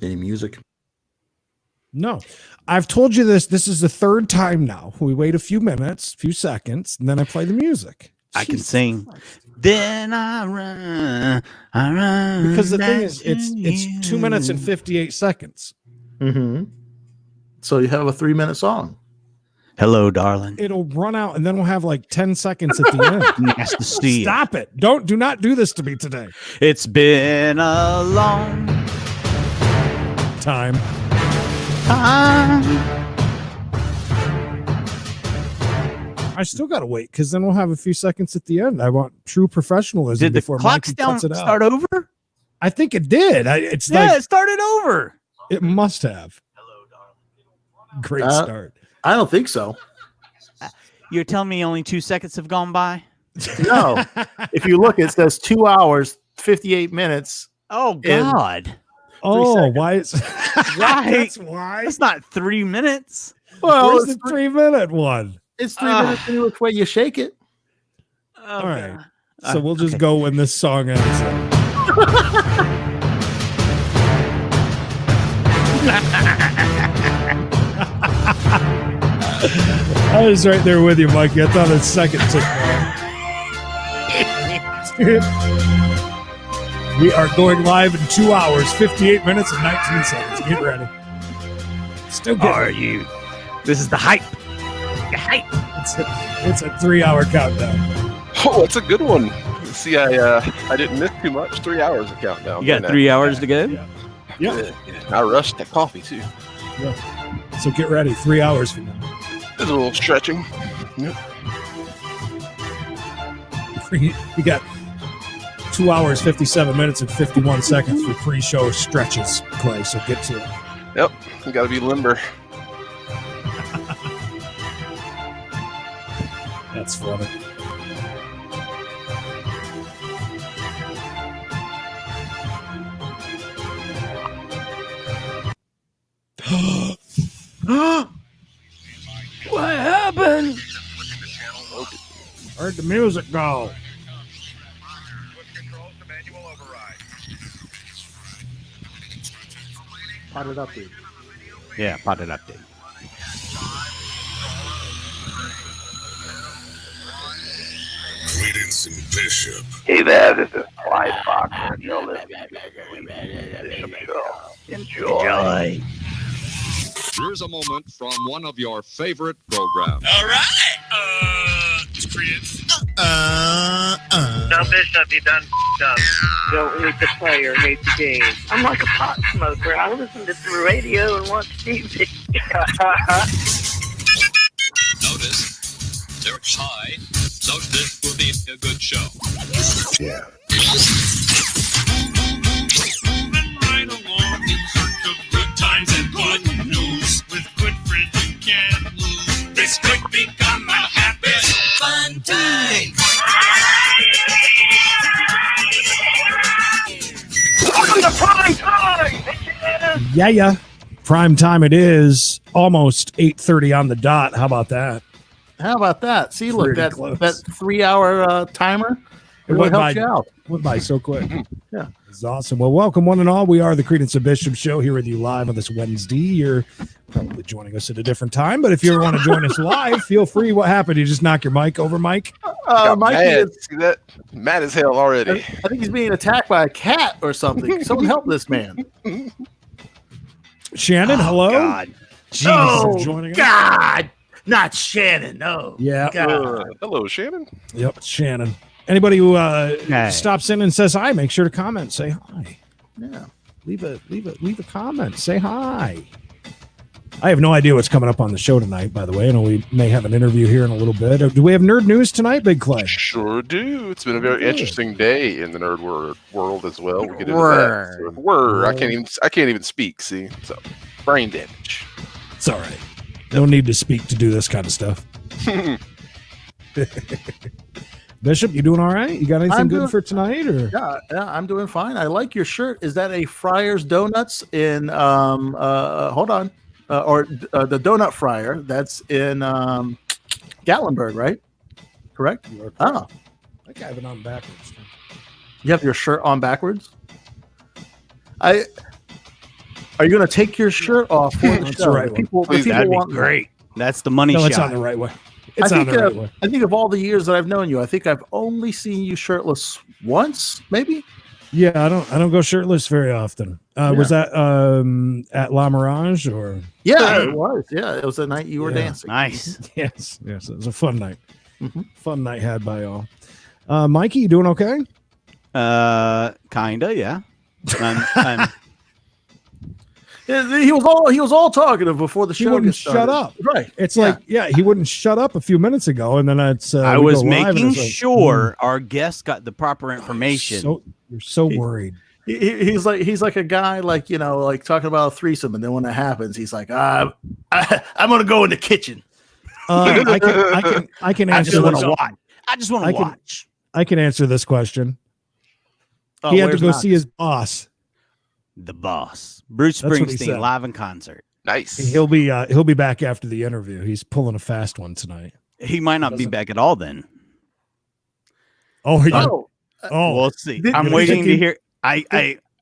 Any music? No. I've told you this. This is the third time now. We wait a few minutes, few seconds, and then I play the music. I can sing. Then I run. Because the thing is, it's 2 minutes and 58 seconds. Mm-hmm. So you have a 3-minute song. Hello, darling. It'll run out, and then we'll have like 10 seconds at the end. Nice to see you. Stop it. Do not do this to me today. It's been a long time. I still got to wait because then we'll have a few seconds at the end. I want true professionalism. Did the before clock cuts it out. start over? I think it did. It started over. It must have. Hello, darling. Great start. I don't think so. You're telling me only 2 seconds have gone by? No. If you look, it says 2 hours, 58 minutes. Oh, God. Oh, why is right? That's why. It's not 3 minutes. Well, where's the 3-minute one? It's 3 minutes any which way you shake it. All right. So we'll just go when this song ends. I was right there with you, Mikey. I thought a second took long. We are going live in 2 hours, 58 minutes, and 19 seconds. Get ready. Still good. Are you? This is the hype. The hype. It's a 3-hour countdown. Oh, it's a good one. See, I didn't miss too much. 3 hours of countdown. You got 3 hours to go? Yeah. I rushed that coffee, too. Yeah. So get ready. 3 hours from now. There's a little stretching. Yep. You got 2 hours, 57 minutes, and 51 seconds for pre-show stretches, Clay. So get to it. Yep. You got to be limber. That's funny. What happened? Where'd the music go? Potted update. Yeah, potted update. Credence and Bishop. Hey there, this is Clyde Fox, and you're listening to Bishop Show. Enjoy. Here's a moment from one of your favorite programs. All right. It's Credence. No, Bishop, you done up. Don't hate the player, hate the game. I'm like a pot smoker. I listen to the radio and watch TV. Notice they're high, so this will be a good show. Yeah. Moving right along in search of good times and good news. With good friends you can't lose. This could become a happy, fun time. Welcome to prime time! Yeah. Prime time it is. Almost 8:30 on the dot. How about that? How about that? See, look, Pretty that close. 3-hour timer. It really helps you out. Went by so quick. Yeah. It's awesome. Well, welcome one and all. We are the Credence and Bishop Show here with you live on this Wednesday. You're probably joining us at a different time, but if you ever want to join us live, feel free. What happened? You just knock your mic over, Mike? Mikey Mad. is, See that? Mad as hell already. I think he's being attacked by a cat or something. Someone help this man. Shannon, hello. God. Oh, joining us. God. Not Shannon, no. Yeah. Hello, Shannon. Yep, it's Shannon. Anybody who Hey. stops in and says hi, make sure to comment. Say hi. Yeah. Leave a comment. Say hi. I have no idea what's coming up on the show tonight, by the way. I know we may have an interview here in a little bit. Do we have nerd news tonight, Big Clay? Sure do. It's been a very interesting day in the nerd world as well. We'll get into that. Word. I can't even speak. See, so brain damage. It's all right. No need to speak to do this kind of stuff. Bishop, you doing all right? You got anything good for tonight? Or Yeah, I'm doing fine. I like your shirt. Is that a Friar's Donuts in hold on. The donut fryer that's in Gatlinburg, right? Correct? Oh. I think I have it on backwards. You have your shirt on backwards? Are you going to take your shirt off for the That's show? right. People, Please, people That'd be want great. That's the money No, shot. it's on the right way. It's I on think, the right way. I think of all the years that I've known you, I think I've only seen you shirtless once, maybe. Yeah, I don't go shirtless very often. Was that at La Mirage or? Yeah, it was. Yeah, it was the night you were Yeah. dancing. Nice. Yes, it was a fun night. Mhm. Fun night had by all. Mikey, you doing okay? Kinda, yeah. I'm Yeah, he was all talkative before the He show. wouldn't gets started. shut up. Right. It's Yeah. like, yeah, he wouldn't shut up a few minutes ago, and then it's. I we was go live and making it's like, sure our guests got the proper information. So, you're so worried. He's like a guy like talking about a threesome, and then when it happens, he's like, I'm gonna go in the kitchen. I can I just answer want this. to watch. I just want I to can- watch. I can answer this question. Oh, He had to where's go Knox? see his boss. The boss, Bruce That's what he said. Springsteen, live in concert. Nice. He'll be back after the interview. He's pulling a fast one tonight. He might not be back at all then. Oh, Oh, We'll see. Did- I'm did- waiting did- to hear.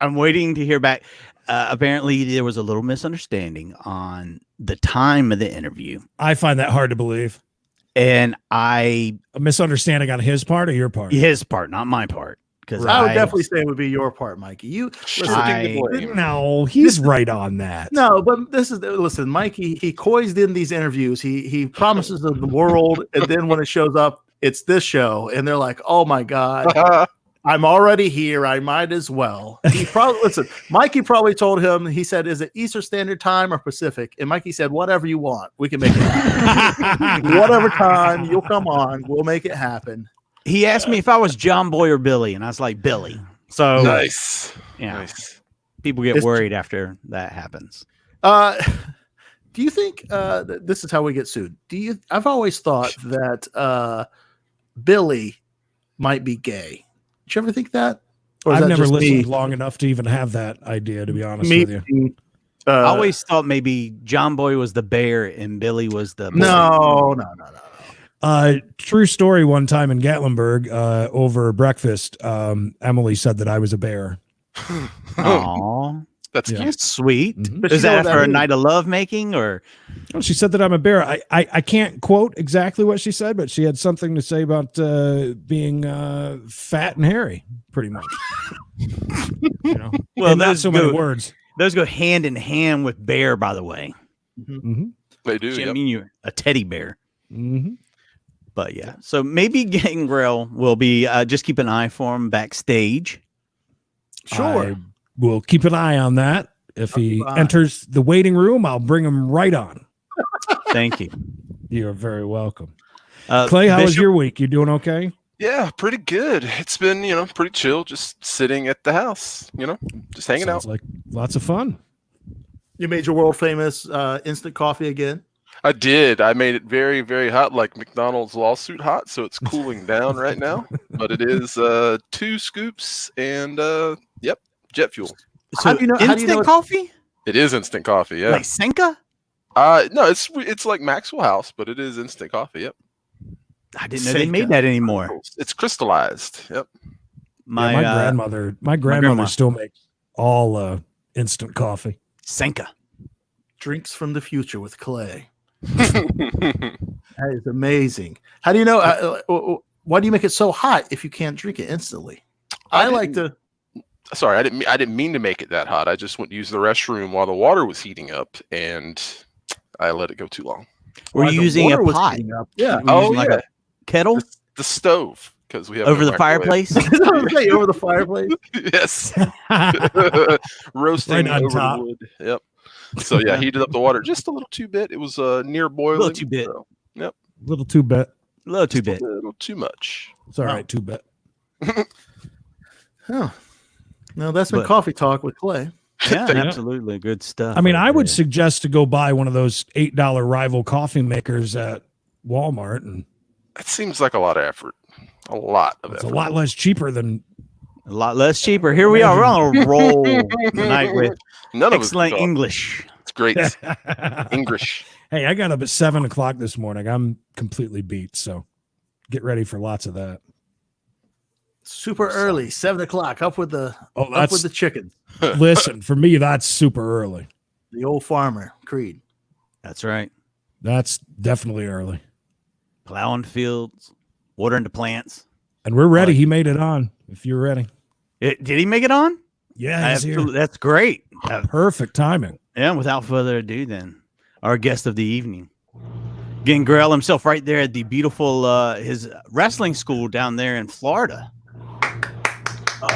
I'm waiting to hear back. Apparently, there was a little misunderstanding on the time of the interview, I find that hard to believe. and A misunderstanding on his part or your part? his part, not my part, because I would definitely say it would be your part, Mikey. You listen. I- No, he's right on that. No, but listen, Mikey. He coys in these interviews. He promises them the world, and then when it shows up, it's this show, and they're like, "Oh my god, I'm already here. I might as well." He probably listen. Mikey probably told him. He said, "Is it Eastern Standard Time or Pacific?" And Mikey said, "Whatever you want. We can make it happen. Whatever time you'll come on, we'll make it happen." He asked me if I was John Boy or Billy, and I was like Billy. So Nice. yeah, Nice. people get It's- worried after that happens. Do you think this is how we get sued? I've always thought that Billy might be gay. Did you ever think that? Or is I've that never just listened me? long enough to even have that idea, to be honest Me, with you. I always thought maybe John Boy was the bear and Billy was the boy. no. True story. One time in Gatlinburg, over breakfast, Emily said that I was a bear. Aw, That's Yeah. cute. that's sweet. Mhm. But Is you know that what for a means? night of love making or? Oh, she said that I'm a bear. I can't quote exactly what she said, but she had something to say about being fat and hairy, pretty much. You know, Well, in not those so many go- words. Those go hand in hand with bear, by the way. Mm-hmm. They do. I Yep. mean, you're a teddy bear. Mm-hmm. But yeah, so maybe Gangrel will be just keep an eye for him backstage. Sure. I will keep an eye on that. If he keep an eye. enters the waiting room, I'll bring him right on. Thank you. You're very welcome. Clay, how was Bishop- your week? You doing okay? Yeah, pretty good. It's been, pretty chill, just sitting at the house, just hanging Sounds out. like lots of fun. You made your world famous instant coffee again. I did. I made it very, very hot, like McDonald's lawsuit hot. So it's cooling down right now. But it is 2 scoops and jet fuel. So How do you know- how do you instant know it's- coffee, It is instant coffee. Yeah. like Senka. No, it's like Maxwell House, but it is instant coffee. Yep. I didn't know they Senka. made that anymore. It's crystallized. Yep. My, My grandmother grandma. still makes all instant coffee. Senka. Drinks from the future with Clay. That is amazing. How do you know? Why do you make it so hot if you can't drink it instantly? I like to. Sorry, I didn't mean to make it that hot. I just went to use the restroom while the water was heating up, and I let it go too long. We're while the using a water was pot. heating up. Yeah. We're using like yeah. a kettle The stove, because we have over no the microwave. fireplace. Over the fireplace. Yes. Roasting Right on over top. the wood. Yep. So yeah, heated up the water just a little too bit. It was near boiling. too bit. so Little too bit. A little too just bit. a little too much. It's all right, too bit. Oh. No, that's been But- coffee talk with Clay. Yeah, you. absolutely. Good stuff. I mean, right I would there. suggest to go buy one of those $8 rival coffee makers at Walmart, and That seems like a lot of effort. A lot of it's effort. a lot less cheaper than. a lot less cheaper. Here we are. We're on a roll tonight with None of us excellent can talk. English. It's great. Hey, English. I got up at 7:00 this morning. I'm completely beat, so get ready for lots of that. Super early, 7 o'clock. Up with the chickens. Listen, for me, that's super early. The old farmer, Creed. That's right. That's definitely early. Plowing fields, watering the plants. And we're ready. He made it on. If you're ready. Did he make it on? Yeah, he's here. That's great. Perfect timing. Yeah, without further ado, then, our guest of the evening, Gangrel himself, right there at the beautiful his wrestling school down there in Florida.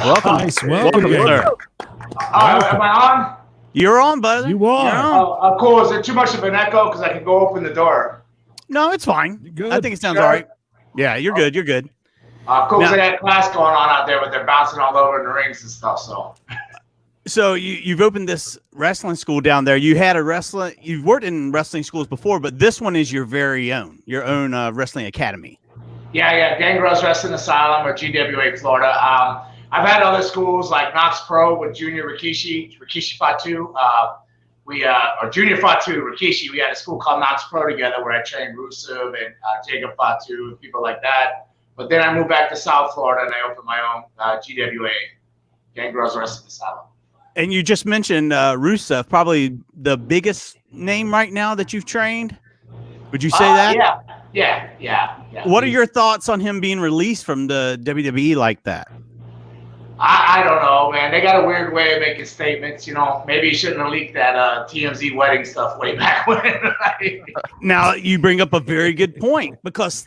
Welcome. Nice. Welcome, sir. Am I on? You're on, brother. You are. You're on. Cool. Is there too much of an echo? Because I can go open the door. No, it's fine. Good. I think it sounds all right. Yeah, you're good. You're good. Cool. Now- They had class going on out there, but they're bouncing all over in the rings and stuff. So you've opened this wrestling school down there. You've worked in wrestling schools before, but this one is your own wrestling academy. Yeah. Gangrel Wrestling Asylum, or GWA Florida. I've had other schools like Knox Pro with Junior Rikishi Fatu. Or Junior Fatu, Rikishi. We had a school called Knox Pro together where I trained Rusev and Jacob Fatu, people like that. But then I moved back to South Florida and I opened my own GWA, Gangrel Wrestling Asylum. And you just mentioned Rusev, probably the biggest name right now that you've trained. Would you say that? Yeah. What are your thoughts on him being released from the WWE like that? I don't know, man. They got a weird way of making statements. Maybe he shouldn't have leaked that TMZ wedding stuff way back when. Now, you bring up a very good point, because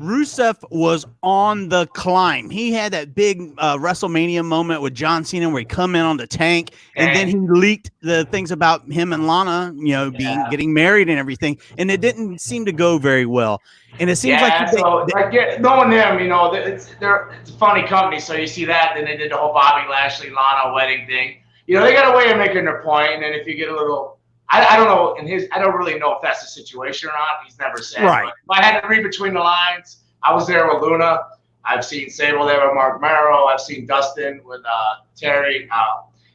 Rusev was on the climb. He had that big WrestleMania moment with John Cena where he come in on the tank, and then he leaked the things about him and Lana, getting married and everything, and it didn't seem to go very well. And it seems knowing them, it's a funny company, so you see that. Then they did the whole Bobby Lashley Lana wedding thing. They got a way of making their point, and then if you get a little. I don't know. I don't really know if that's the situation or not. He's never said. Right. But if I had to read between the lines, I was there with Luna. I've seen Sable there with Mark MIRO. I've seen Dustin with Terry.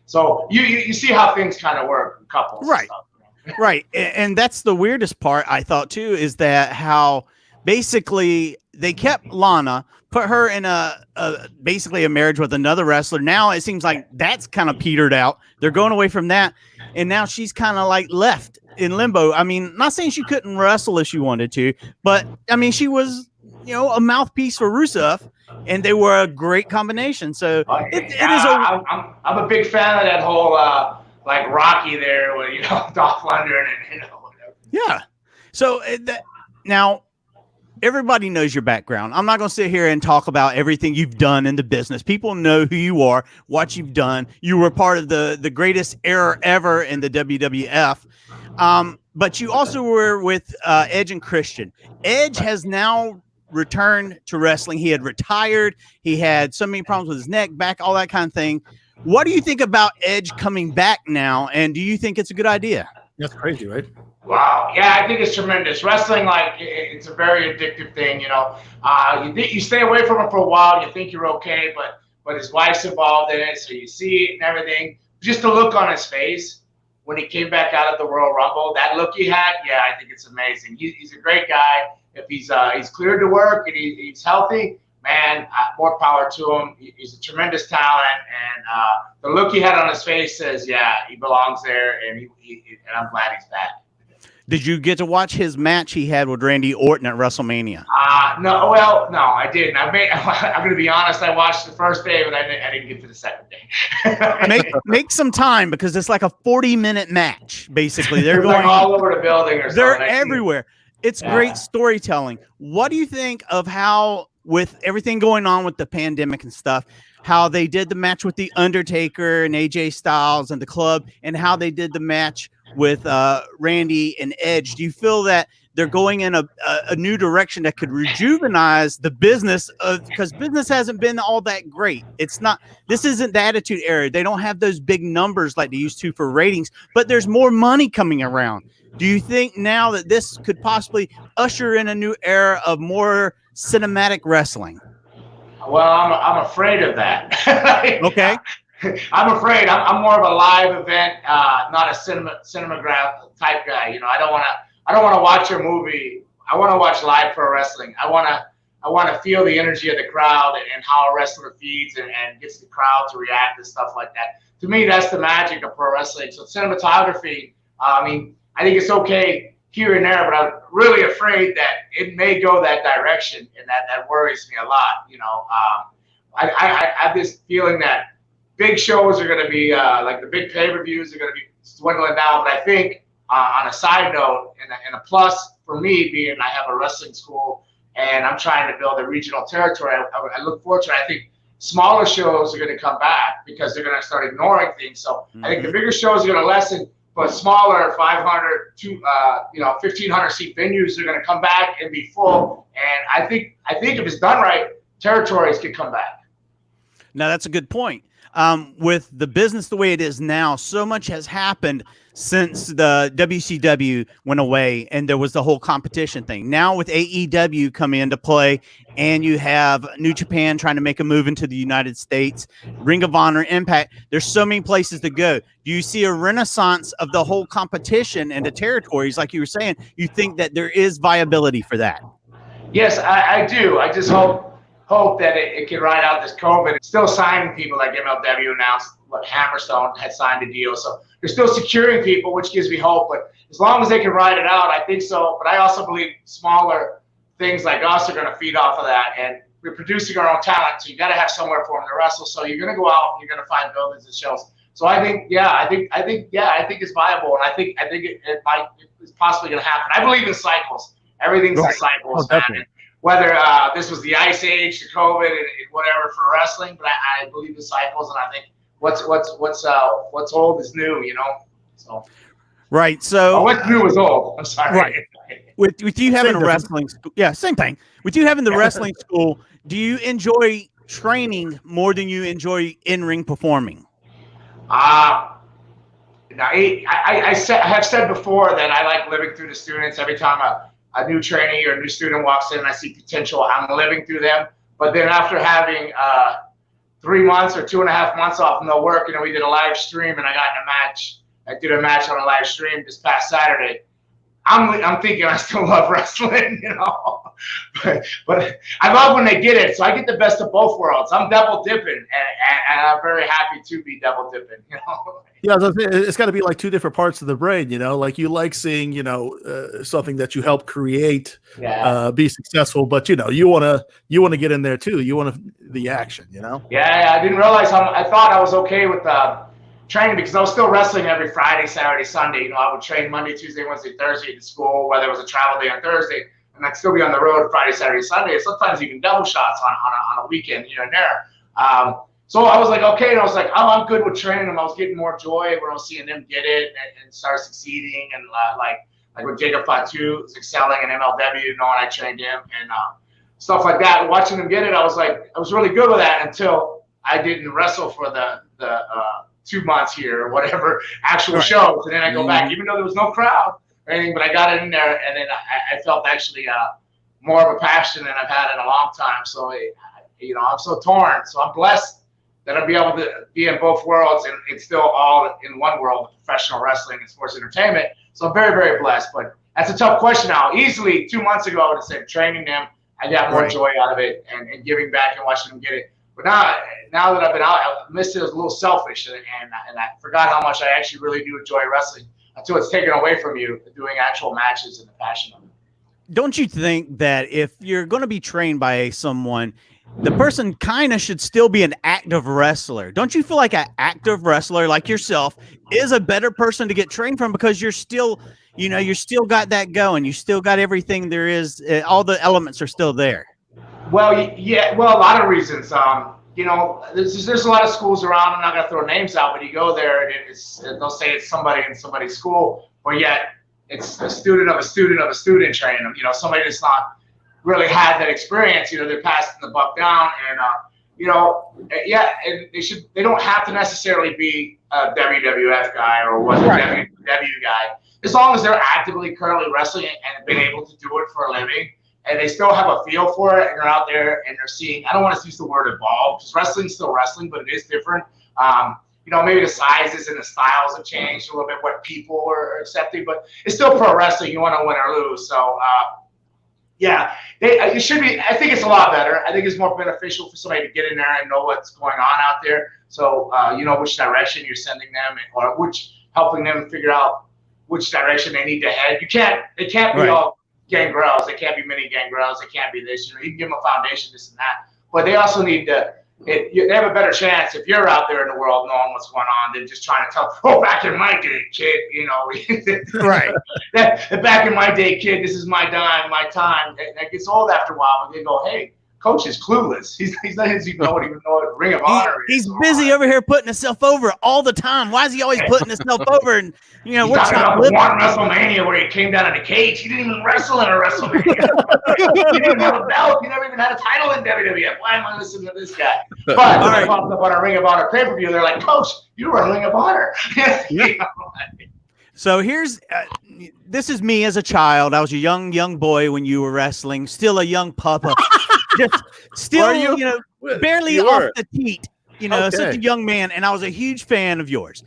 So you see how things kind of work in couples. Right. Right. And that's the weirdest part, I thought, too, is that how basically they kept Lana, put her in basically a marriage with another wrestler. Now it seems like that's kind of petered out. They're going away from that. And now she's kind of like left in limbo. I mean, not saying she couldn't wrestle if she wanted to, but I mean, she was, a mouthpiece for Rusev, and they were a great combination. So it is. I'm a big fan of that whole like Rocky there with Dolph Lundgren and whatever. Yeah. So now. Everybody knows your background. I'm not going to sit here and talk about everything you've done in the business. People know who you are, what you've done. You were part of the greatest era ever in the WWF. But you also were with Edge and Christian. Edge has now returned to wrestling. He had retired. He had so many problems with his neck, back, all that kind of thing. What do you think about Edge coming back now? And do you think it's a good idea? That's crazy, right? Wow. Yeah, I think it's tremendous. Wrestling, it's a very addictive thing, You stay away from it for a while. You think you're okay, but his wife's involved in it, so you see it and everything. Just the look on his face when he came back out of the Royal Rumble, that look he had, yeah, I think it's amazing. He's a great guy. If he's cleared to work and he's healthy, man, more power to him. He's a tremendous talent, and the look he had on his face says, yeah, he belongs there, and I'm glad he's back. Did you get to watch his match he had with Randy Orton at WrestleMania? No, I didn't. I'm going to be honest. I watched the first day, but I didn't get to the second day. make some time, because it's like a 40-minute match. Basically, they're going all over the building, or they're something. everywhere. It's great storytelling. What do you think of how, with everything going on with the pandemic and stuff, how they did the match with The Undertaker and AJ Styles and the Club, and how they did the match with Randy and Edge? Do you feel that they're going in a new direction that could rejuvenize the business, because business hasn't been all that great? This isn't the Attitude Era. They don't have those big numbers like they used to for ratings, but there's more money coming around. Do you think now that this could possibly usher in a new era of more cinematic wrestling? Well, I'm afraid of that. Okay. I'm afraid. I'm more of a live event, not a cinematograph type guy. I don't want to watch a movie. I want to watch live pro wrestling. I want I want to feel the energy of the crowd and how a wrestler feeds and gets the crowd to react and stuff like that. To me, that's the magic of pro wrestling. So cinematography, I mean, I think it's okay here and there, but I'm really afraid that it may go that direction, and that worries me a lot. You know, I have this feeling that big shows are going to be like the big pay-per-views are going to be dwindling down. But I think on a side note, and a plus for me being I have a wrestling school and I'm trying to build a regional territory, I look forward to it. I think smaller shows are going to come back because they're going to start ignoring things. So I think the bigger shows are going to lessen, but smaller 500 to 1,500 seat venues are going to come back and be full. And I think if it's done right, territories can come back. Now that's a good point. With the business the way it is now, so much has happened since the WCW went away and there was the whole competition thing. Now with AEW coming into play and you have New Japan trying to make a move into the United States, Ring of Honor, Impact, there's so many places to go. Do you see a renaissance of the whole competition and the territories like you were saying? You think that there is viability for that? Yes, I do. I just hope that it can ride out this COVID. It's still signing people, like MLW announced what Hammerstone had signed a deal. So they're still securing people, which gives me hope. But as long as they can ride it out, I think so. But I also believe smaller things like us are going to feed off of that. And we're producing our own talent, so you got to have somewhere for them to wrestle. So you're going to go out and you're going to find buildings and shows. So I think it's viable, and I think it's possibly going to happen. I believe in cycles. Everything's in cycles, man. Whether this was the Ice Age, the COVID, and whatever for wrestling, but I believe in cycles, and I think what's old is new, you know. So right. So what's new is old. I'm sorry. Right. With you having a wrestling school, yeah, same thing. With you having the wrestling school, do you enjoy training more than you enjoy in-ring performing? Now, I have said before that I like living through the students. Every time a new trainee or a new student walks in and I see potential, I'm living through them. But then after having 3 months or 2.5 months off no work, we did a live stream and I got in a match. I did a match on a live stream this past Saturday. I'm thinking I still love wrestling, but I love when they get it. So I get the best of both worlds. I'm double dipping, and I'm very happy to be double dipping. Yeah, it's got to be like two different parts of the brain. Like you like seeing, something that you help create, be successful, but you want to get in there too. You want the action, Yeah, I didn't realize I thought I was okay with training because I was still wrestling every Friday, Saturday, Sunday. I would train Monday, Tuesday, Wednesday, Thursday at school, whether it was a travel day on Thursday, and I'd still be on the road Friday, Saturday, Sunday, and sometimes even double shots on a weekend here and there. So I was like, okay, and I was like, I'm good with training them. I was getting more joy when I was seeing them get it and start succeeding, and like with Jacob Fatu was excelling in MLW, knowing I trained him and stuff like that. Watching them get it, I was really good with that until I didn't wrestle for the 2 months here or whatever actual shows, and then I go back, even though there was no crowd or anything, but I got it in there, and then I felt actually more of a passion than I've had in a long time. So I'm so torn. So I'm blessed that I'll be able to be in both worlds, and it's still all in one world, professional wrestling and sports entertainment. So I'm very, very blessed. But that's a tough question now. Easily 2 months ago, I would have said training them. I got more joy out of it and giving back and watching them get it. But now that I've been out, I missed it. I was a little selfish, and I forgot how much I actually really do enjoy wrestling until it's taken away from you doing actual matches and the passion of it. Don't you think that if you're going to be trained by someone, the person kind of should still be an active wrestler? Don't you feel like an active wrestler like yourself is a better person to get trained from because you're still, you're still got that going. You still got everything there is. All the elements are still there. Well, yeah, a lot of reasons. There's a lot of schools around. I'm not going to throw names out, but you go there and they'll say it's somebody in somebody's school, but yet it's a student of a student of a student training them. Somebody that's not really had that experience. They're passing the buck down, and and they don't have to necessarily be a WWF guy or was a WWF guy, as long as they're actively currently wrestling and have been able to do it for a living. And they still have a feel for it, and they're out there and they're seeing. I don't want to use the word evolve because wrestling's still wrestling, but it is different. Maybe the sizes and the styles have changed a little bit, what people are accepting, but it's still pro wrestling. You want to win or lose. So Yeah, it should be. I think it's a lot better. I think it's more beneficial for somebody to get in there and know what's going on out there. So you know which direction you're sending them, or helping them figure out which direction they need to head. It can't be all Gangrels. They can't be mini Gangrels. They can't be this. You know, you can give them a foundation, this and that. But they also need to. They have a better chance if you're out there in the world knowing what's going on than just trying to tell. Oh, back in my day, kid. You know, Right. Back in my day, kid. This is my dime, my time. It gets old after a while. When they go, hey. Coach is clueless. He's not even know what Ring of Honor is. He's busy over here putting himself over all the time. Why is he always putting himself over? And you know, we're talking about the one WrestleMania where he came down in a cage. He didn't even wrestle in a WrestleMania. He didn't have a belt. He never even had a title in WWF. Why am I listening to this guy? But when I popped up on a Ring of Honor pay-per-view, they're like, Coach, you were a Ring of Honor. You know? So here's this is me as a child. I was a young boy when you were wrestling, still a young puppa. Just still, you know, barely off the teat, you know, such a young man. And I was a huge fan of yours.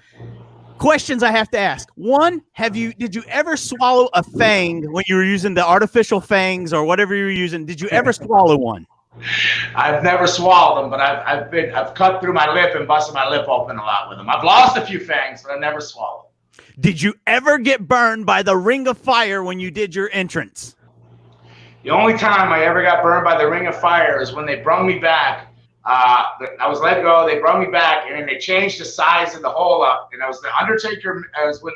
Questions I have to ask. One, did you ever swallow a fang when you were using the artificial fangs or whatever you were using? Did you ever swallow one? I've never swallowed them, but I've cut through my lip and busted my lip open a lot with them. I've lost a few fangs, but I've never swallowed. Did you ever get burned by the Ring of Fire when you did your entrance? The only time I ever got burned by the Ring of Fire is when they brung me back. I was let go. They brung me back, and then they changed the size of the hole up. And it was the Undertaker. It was when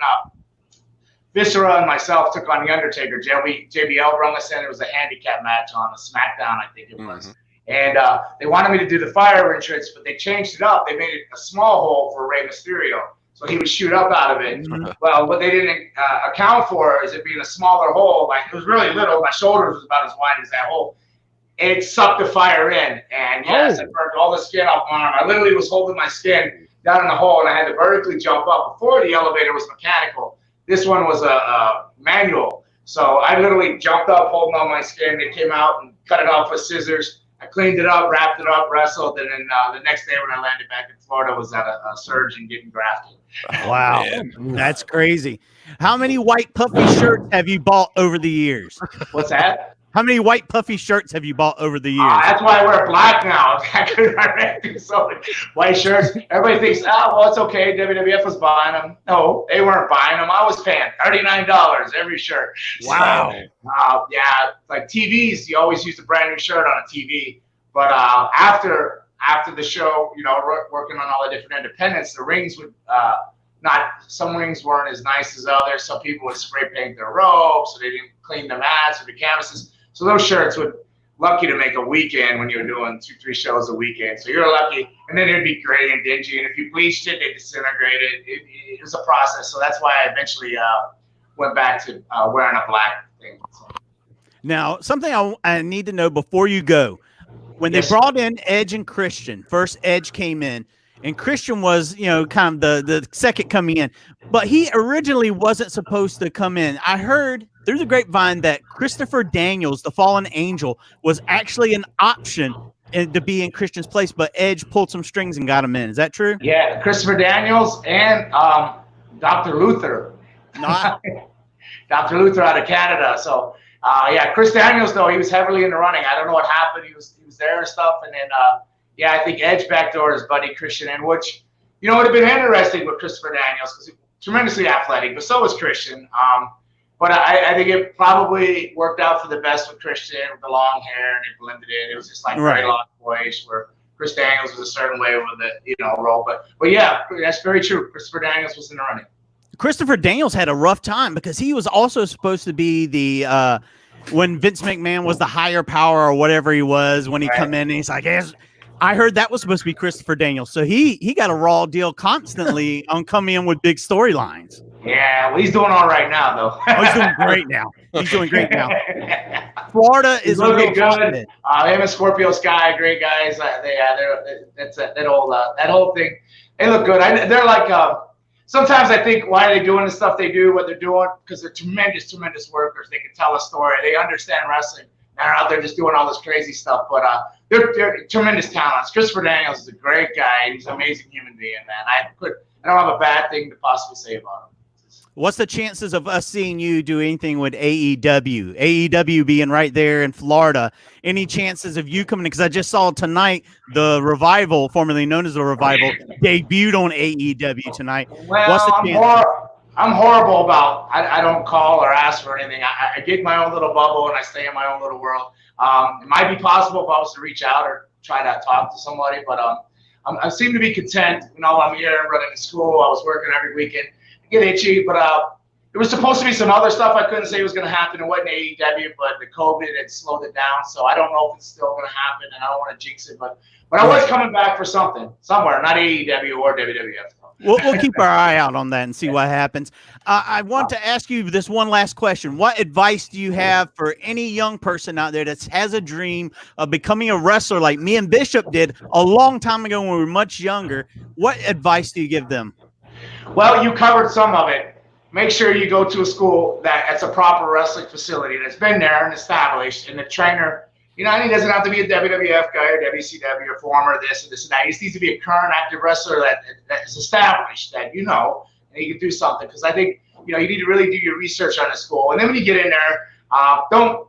Viscera and myself took on the Undertaker. JBL brung us in. It was a handicap match on a SmackDown, I think it was. And they wanted me to do the fire entrance, but they changed it up. They made it a small hole for Rey Mysterio. So he would shoot up out of it. Well, what they didn't account for is it being a smaller hole. Like it was really little. My shoulders was about as wide as that hole. It sucked the fire in, and yes, I burned all the skin off my arm. I literally was holding my skin down in the hole, and I had to vertically jump up. Before the elevator was mechanical, this one was a manual. So I literally jumped up, holding on my skin. They came out and cut it off with scissors. I cleaned it up, wrapped it up, wrestled, and then the next day when I landed back in Florida was at a surgeon getting grafted. Wow, that's crazy. How many white puffy shirts have you bought over the years? What's that? How many white puffy shirts have you bought over the years? That's why I wear black now. I do so many white shirts. Everybody thinks, well, it's okay. WWF was buying them. No, they weren't buying them. I was paying $39 every shirt. Wow. So, yeah, like TVs, you always use a brand new shirt on a TV. But after the show, you know, working on all the different independents, the rings would some rings weren't as nice as others. Some people would spray paint their ropes, so they didn't clean the mats or the canvases. So those shirts would lucky to make a weekend when you were doing 2-3 shows a weekend. So you're lucky, and then it'd be gray and dingy. And if you bleached it, they disintegrated. It was a process. So that's why I eventually went back to wearing a black thing. So. Now, something I need to know before you go. When they brought in Edge and Christian, first Edge came in, and Christian was, you know, kind of the second coming in. But he originally wasn't supposed to come in. I heard through the grapevine that Christopher Daniels, the fallen angel, was actually an option to be in Christian's place, but Edge pulled some strings and got him in. Is that true? Yeah, Christopher Daniels and Dr. Luther. Dr. Luther out of Canada. So, yeah, Chris Daniels, though, he was heavily in the running. I don't know what happened. He was there and stuff. And then, yeah, I think Edge backdoored his buddy Christian in, which, you know, would have been interesting with Christopher Daniels because he's tremendously athletic, but so was Christian. But I think it probably worked out for the best with Christian with the long hair, and it blended in. It was just like very long voice where Chris Daniels was a certain way with the, you know, role. But yeah, that's very true. Christopher Daniels was in the running. Christopher Daniels had a rough time because he was also supposed to be the when Vince McMahon was the higher power or whatever he was when he come in, and he's like, yes. I heard that was supposed to be Christopher Daniels. So he got a raw deal constantly on coming in with big storylines. Yeah, well, he's doing all right now, though. Oh, he's doing great now. He's doing great now. Florida is looking good. Him and Scorpio Sky, great guys. That whole thing. They look good. They're like, sometimes I think, why are they doing the stuff they do, what they're doing? Because they're tremendous, tremendous workers. They can tell a story. They understand wrestling. They're out there just doing all this crazy stuff, but they're tremendous talents. Christopher Daniels is a great guy. He's an amazing human being, man. I don't have a bad thing to possibly say about him. What's the chances of us seeing you do anything with AEW? AEW being right there in Florida. Any chances of you coming? Because I just saw tonight the Revival, formerly known as the Revival, debuted on AEW tonight. Well, What's the chance? I'm horrible about. I don't call or ask for anything. I get my own little bubble and I stay in my own little world. It might be possible if I was to reach out or try to talk to somebody, but I seem to be content. You know, I'm here running a school. I was working every weekend. I get itchy, but there was supposed to be some other stuff I couldn't say was going to happen. It wasn't AEW, but the COVID had slowed it down. So I don't know if it's still going to happen, and I don't want to jinx it. But I was coming back for something somewhere, not AEW or WWF. We'll keep our eye out on that and see what happens. I want to ask you this one last question. What advice do you have for any young person out there that has a dream of becoming a wrestler like me and Bishop did a long time ago when we were much younger? What advice do you give them? Well, you covered some of it. Make sure you go to a school that's a proper wrestling facility that's been there and established, and the trainer, you know, and he doesn't have to be a WWF guy or WCW or former this and this and that. He just needs to be a current active wrestler that is established, that you know, and he can do something. Because I think, you know, you need to really do your research on the school, and then when you get in there, don't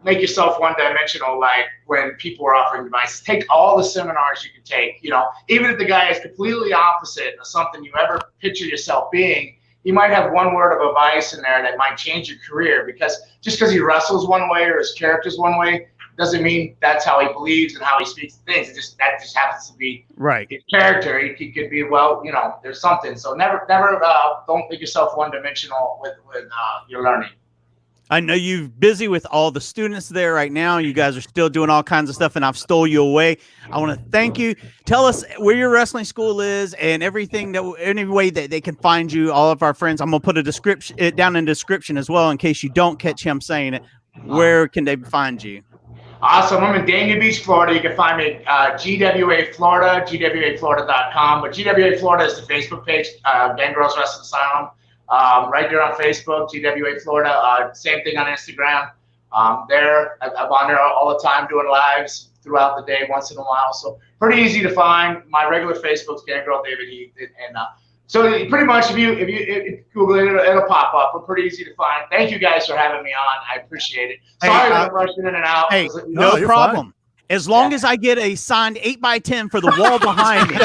make yourself one-dimensional like when people are offering advice. Take all the seminars you can take. You know, even if the guy is completely opposite of something you ever picture yourself being, you might have one word of advice in there that might change your career. Because just because he wrestles one way or his character's one way doesn't mean that's how he believes and how he speaks things. That just happens to be right. His character. He could be, well, you know, there's something. So never don't make yourself one-dimensional with your learning. I know you're busy with all the students there right now. You guys are still doing all kinds of stuff, and I've stole you away. I want to thank you. Tell us where your wrestling school is and everything any way that they can find you. All of our friends, I'm gonna put it down in the description as well in case you don't catch him saying it. Where can they find you? Awesome. I'm in Dania Beach, Florida. You can find me at GWA Florida, GWAFlorida.com. But GWA Florida is the Facebook page, Gangrel Wrestling Asylum. Right there on Facebook, GWA Florida. Same thing on Instagram. I'm on there all the time doing lives throughout the day, once in a while. So pretty easy to find. My regular Facebook's Gangrel David Heath, and so pretty much if you Google it, it'll pop up. We're pretty easy to find. Thank you guys for having me on. I appreciate it. Sorry that I'm rushing in and out. Hey, no problem. Fine. As long as I get a signed 8x10 for the wall behind me.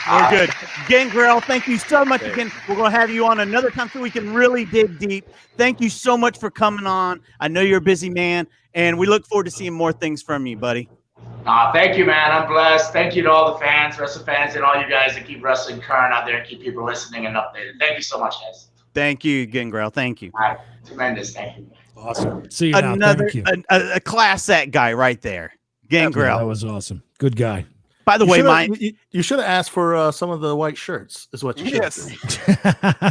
We're good. Gangrel, thank you so much again. We're going to have you on another time so we can really dig deep. Thank you so much for coming on. I know you're a busy man, and we look forward to seeing more things from you, buddy. Thank you, man. I'm blessed. Thank you to all the fans, wrestling fans, and all you guys that keep wrestling current out there and keep people listening and updated. Thank you so much, guys. Thank you, Gangrel. Thank you. All right. Tremendous. Thank you. Awesome. See you now. Another Thank you. a class act guy right there. Gangrel. That was awesome. Good guy. By the way, you should have asked for some of the white shirts. Is what you should. Yes.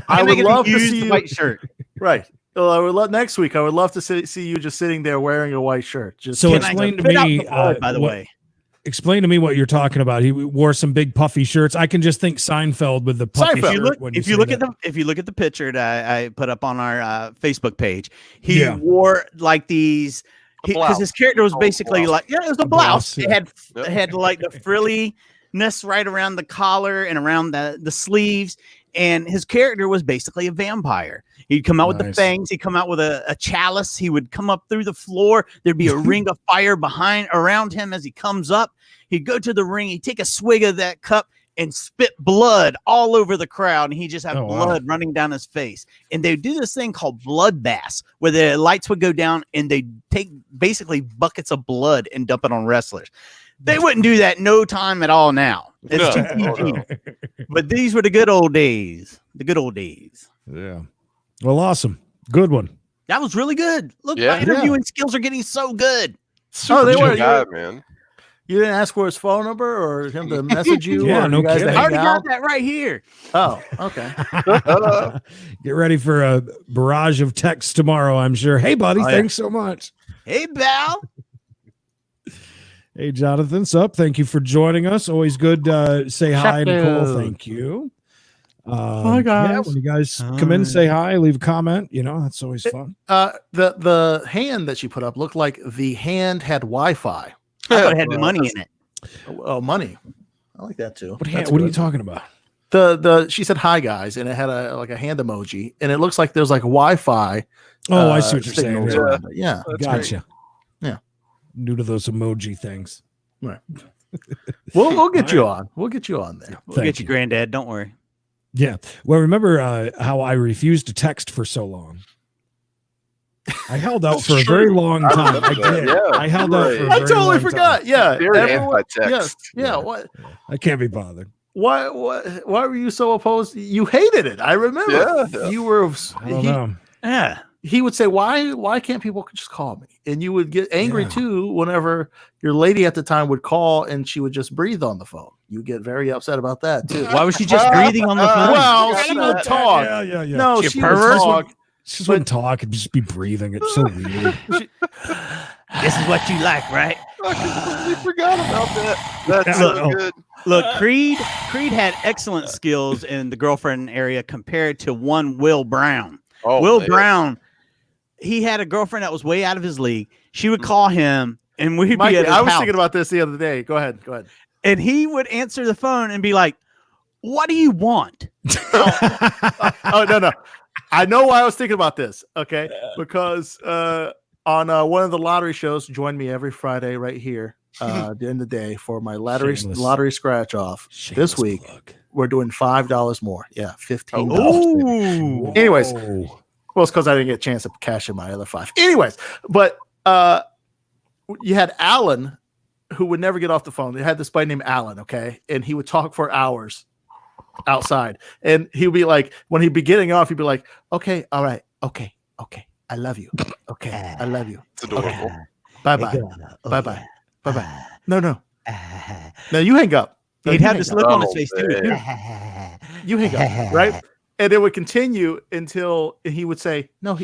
I would love to use see the you. white shirt. Right. Well, I would love next week. I would love to see you just sitting there wearing a white shirt. Just So Can I explain to fit out me, the blood, by the way. Explain to me what you're talking about. He wore some big puffy shirts. I can just think Seinfeld with the puffy Seinfeld. shirt. If you look at the picture that I put up on our Facebook page, he wore like these because his character was basically like it was a blouse. Yeah. It had like the frilliness right around the collar and around the sleeves, and his character was basically a vampire. He'd come out with the fangs. He'd come out with a chalice. He would come up through the floor. There'd be a ring of fire around him as he comes up. He'd go to the ring. He'd take a swig of that cup and spit blood all over the crowd. And he just had blood running down his face. And they'd do this thing called blood baths where the lights would go down and they'd take basically buckets of blood and dump it on wrestlers. They wouldn't do that no time at all now. It's too PG. But these were the good old days. The good old days. Yeah. Well, awesome. Good one. That was really good. Look, my interviewing skills are getting so good. They were, man. You didn't ask for his phone number or him to message you? Yeah, or no you guys kidding. to I hang already out? got that right here. Oh, okay. Get ready for a barrage of texts tomorrow, I'm sure. Hey, buddy, thanks so much. Hey, Val. Hey, Jonathan, sup? Thank you for joining us. Always good to say hi, Nicole. Thank you. Hi, guys. Yeah, when you guys come in, say hi, leave a comment. You know, that's always fun. The hand that she put up looked like the hand had Wi-Fi. I thought it had money in it. Oh, money. I like that too. What That's are you good. talking about? She said hi guys, and it had a hand emoji, and it looks like there's like Wi-Fi. Oh, I see what you're saying. signals Yeah. around it. Yeah, Gotcha. Yeah. New to those emoji things. right. We'll get you on. We'll get you on there. We'll Thank get you, you. Granddad. Don't worry. Yeah. Well, remember how I refused to text for so long? I held out That's for a true. very long I time. remember I that. did. Yeah, I held you're out right. for a I very totally long forgot. time. Yeah, Very everyone- anti-text. Yeah. What? I can't be bothered. Why were you so opposed? You hated it. I remember. Yeah. You were. I don't know. Yeah. He would say, "Why can't people just call me?" And you would get angry Yeah. too whenever your lady at the time would call and she would just breathe on the phone. You get very upset about that too. Why was she just breathing on the phone? Well, she would talk. Yeah. No, She she a would pervert? talk. She just wouldn't talk and just be breathing. It's so weird. This is what you like, right? I completely forgot about that. That's Yeah. so good. Look, Creed had excellent skills in the girlfriend area compared to one Will Brown. Oh, Will man. Brown, he had a girlfriend that was way out of his league. She would call him, and we'd Mikey, be at his I was house, thinking about this the other day. Go ahead. and he would answer the phone and be like, "What do you want?" Oh no. I know why I was thinking about this. Okay, because on one of the lottery shows, join me every Friday right here at the end of the day for my Shameless. lottery scratch off. Shameless This week plug. we're doing $5 more. Yeah, $15. Ooh. Anyways, Whoa. well, it's because I didn't get a chance to cash in my other 5. Anyways, but you had Alan who would never get off the phone. They had this buddy named Alan, okay, and he would talk for hours outside, and he would be like, when he'd be getting off, he'd be like, "Okay, all right, okay, I love you, okay, I love you, It's adorable. bye bye, bye bye, bye bye." No, you hang up. No, He'd you have hang this up. look on his Oh, face too. man. You hang up, right? And it would continue until he would say, "No,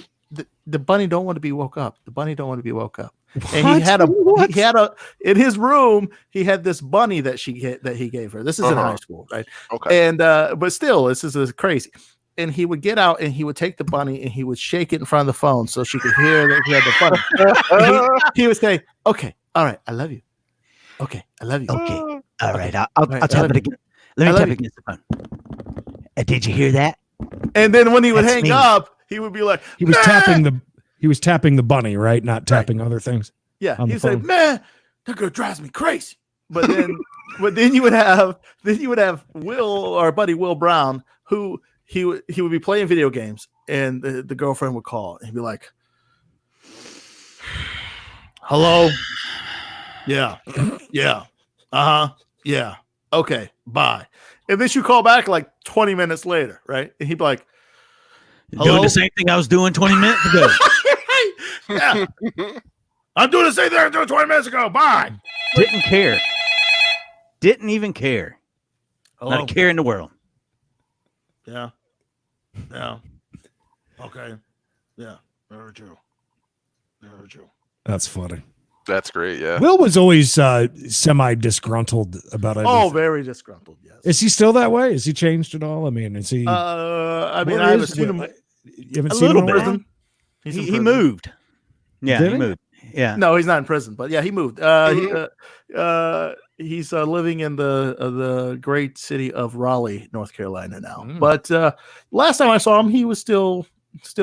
the bunny don't want to be woke up. The bunny don't want to be woke up." And he had a in his room. He had this bunny that he gave her. This is in high school, right? Okay. And but still, this is crazy. And he would get out and he would take the bunny and he would shake it in front of the phone so she could hear that he had the bunny. he would say, "Okay, all right, I love you. Okay, I love you. Okay, all right, I'll right, tap I it love again. Let I me love tap you. it against the phone. Did you hear that? And then when he would That's hang me. up, he would be like, He was "Man!" tapping the bunny, right? Not tapping other things. Yeah, on the he'd say, phone. "Man, that girl drives me crazy." But then you would have Will, our buddy Will Brown, who he would be playing video games, and the girlfriend would call, and he'd be like, "Hello, yeah, yeah, okay, bye." And then she call back like 20 minutes later, right? And he'd be like, "Hello?" Doing the same thing I was doing 20 minutes ago. Yeah. I'm doing the same thing I was doing 20 minutes ago. Bye. Didn't care. Didn't even care. Hello? Not a care in the world. Yeah. Okay. Yeah. Very true. That's funny. That's great. Yeah. Will was always semi disgruntled about everything. Oh, very disgruntled. Yes. Is he still that way? Is he changed at all? I mean, is he? I mean, Where I haven't is seen Will? him. You haven't A seen him little in bit. while? He's in He prison. moved. Yeah, Did he he? moved. Yeah. No, he's not in prison, but yeah, he moved. He's living in the great city of Raleigh, North Carolina now. Mm. But last time I saw him, he was still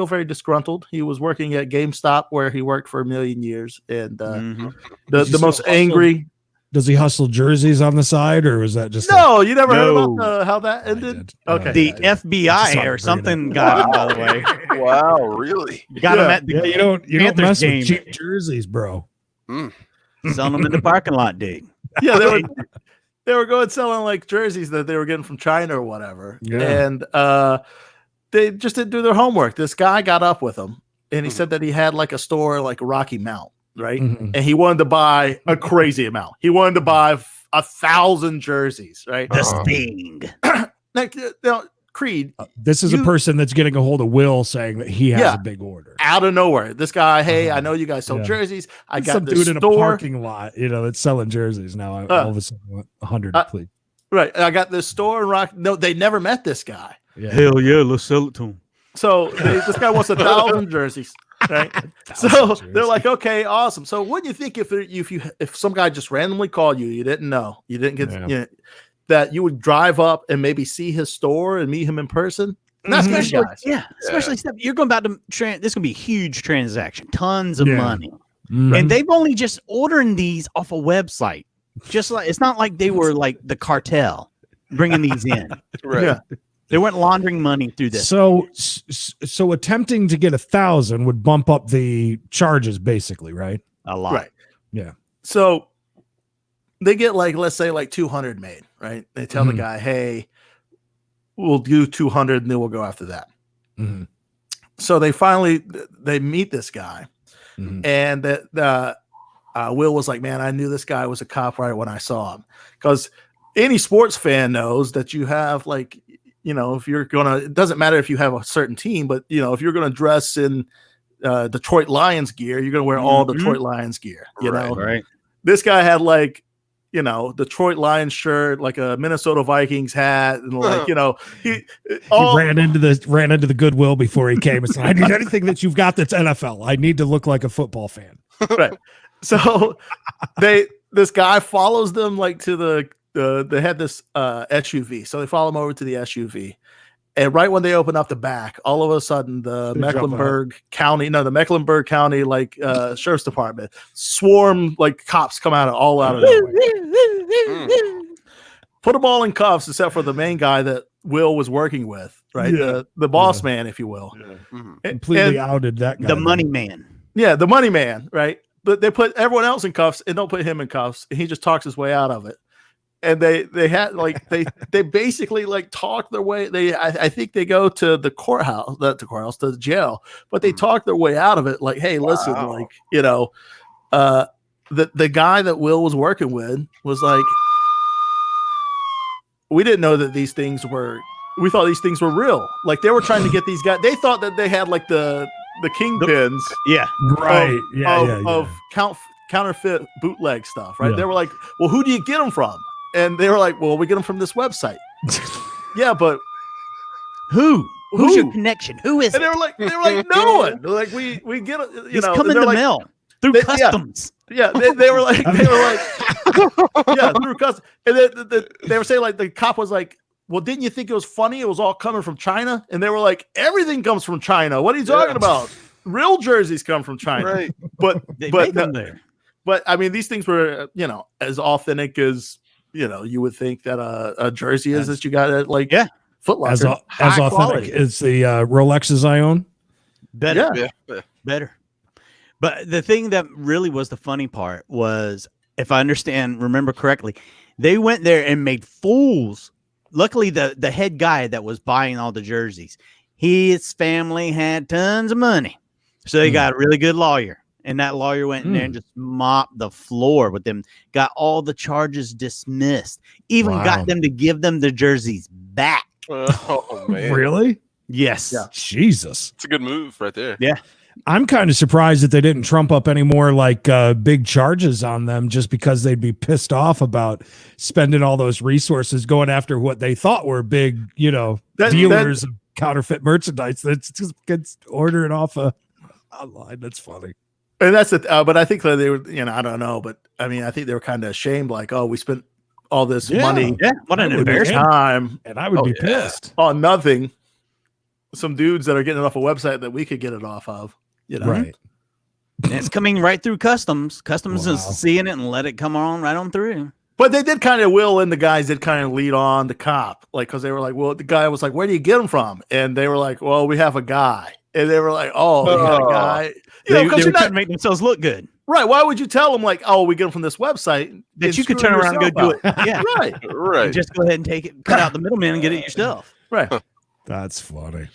very disgruntled. He was working at GameStop, where he worked for a million years, and Mhm. the Is he most still angry. Does he hustle jerseys on the side, or was that just No, you never heard No. about how that I ended? did. Okay. The I FBI saw or it something reading. got him, by the way. Wow. Really? Got him Yeah. at the Yeah, you don't Panthers mess game. with cheap jerseys, bro. selling them in the parking lot, dude. Yeah, they were going selling like jerseys that they were getting from China or whatever. Yeah. And they just didn't do their homework. This guy got up with them and he said that he had like a store like Rocky Mount, right? Mhm. And he wanted to buy a crazy amount. He wanted to buy 1,000 jerseys, right? The Uh-huh. Sting. Like, Creed, This is a You- person that's getting a hold of Will saying that he has Yeah. a big order. out of nowhere, this guy, "Hey, I know you guys sell Yeah. jerseys. I It's got some this dude in a store. parking lot, that's selling jerseys now. All of a sudden, want 100, please. Right. I got this store in Rock. No, they never met this guy. Yeah. Hell yeah, let's sell it to him. So this guy wants 1,000 jerseys, right? So 1,000 they're like, "Okay, awesome." So what do you think if some guy just randomly called you, you didn't know, you didn't get, Yeah. that you would drive up and maybe see his store and meet him in person. And that's these Especially, guys. especially stuff you're going about to this is gonna be a huge transaction, tons of Yeah. money, Mhm. and they've only just ordering these off a website. Just like it's not like they were like the cartel bringing these in. Right. Yeah. They weren't laundering money through this. So attempting to get 1,000 would bump up the charges, basically, right? A lot. Right. Yeah. So they get like, let's say like 200 made, right? They tell the Mhm. guy, hey, we'll do 200 and then we'll go after that. Mhm. So they meet this guy, Mhm. and that Will was like, man, I knew this guy was a cop right when I saw him. Because any sports fan knows that you have like, if you're it doesn't matter if you have a certain team, but if you're gonna dress in Detroit Lions gear, you're gonna wear all Detroit Lions gear. Right. This guy had like, Detroit Lions shirt, like a Minnesota Vikings hat, and like, he ran into the Goodwill before he came and said, I need anything that you've got that's NFL. I need to look like a football fan. right. So this guy follows them like to they had this SUV. So they follow him over to the SUV. And right when they open up the back, all of a sudden the Mecklenburg County like sheriff's department swarm, like cops come out of nowhere. Put them all in cuffs except for the main guy that Will was working with, right? Yeah. The boss man, if you will. Yeah. Mhm. Completely outed that guy. The money man. Yeah, the money man, right? But they put everyone else in cuffs and don't put him in cuffs, and he just talks his way out of it. And they had like they basically like talk their way. I think they go to the courthouse, not the courthouse, to the jail, but they talk their way out of it. Like, hey, listen, like the guy that Will was working with was like, we didn't know that these things were. We thought these things were real. Like they were trying to get these guys. They thought that they had like the kingpins. Yeah. Right. Of counterfeit bootleg stuff, right? Yeah. They were like, well, who do you get them from? And they were like, well, we get them from this website. Yeah, but who's your connection? Who is and it? they were like, no one. They're like, we get it. It's come in the mail through customs. Yeah, they were like, yeah, through customs. And they were saying like the cop was like, well, didn't you think it was funny? It was all coming from China, and they were like, everything comes from China. What are you talking about? Real jerseys come from China, Right. But They make them there. But I mean, these things were as authentic as you would think that a jersey is that you got at like Foot Locker. As authentic quality. as the Rolexes I own. Better. Yeah. Better. But the thing that really was the funny part was, if I remember correctly, they went there and made fools. Luckily, the head guy that was buying all the jerseys, his family had tons of money. So they got a really good lawyer. And that lawyer went in there and just mopped the floor with them, got all the charges dismissed, even got them to give them the jerseys back. Oh man. Really? Yes. Yeah. Jesus. It's a good move right there. Yeah. I'm kind of surprised that they didn't trump up any more like big charges on them, just because they'd be pissed off about spending all those resources going after what they thought were big, dealers of counterfeit merchandise. That's just gets ordering off online. That's funny. And that's it. But I think that they were, I don't know, but I mean, I think they were kind of ashamed, like, oh, we spent all this money, What an with embarrassment. time And I would be pissed. on nothing. Some dudes that are getting it off a website that we could get it off of, Right. And it's coming right through customs. Customs Wow. is seeing it and let it come on right on through. But they did kind of and the guys did kind of lead on the cop, like, because they were like, well, the guy was like, where do you get them from? And they were like, well, we have a guy. And they were like, oh, you got a guy. They Because were you're trying not to make themselves look good. right. Why would you tell them like, oh, we get them from this website That you could turn around and go do it. Yeah. Right. Right. And just go ahead and take it, cut out the middleman and get it yourself. Right. That's funny.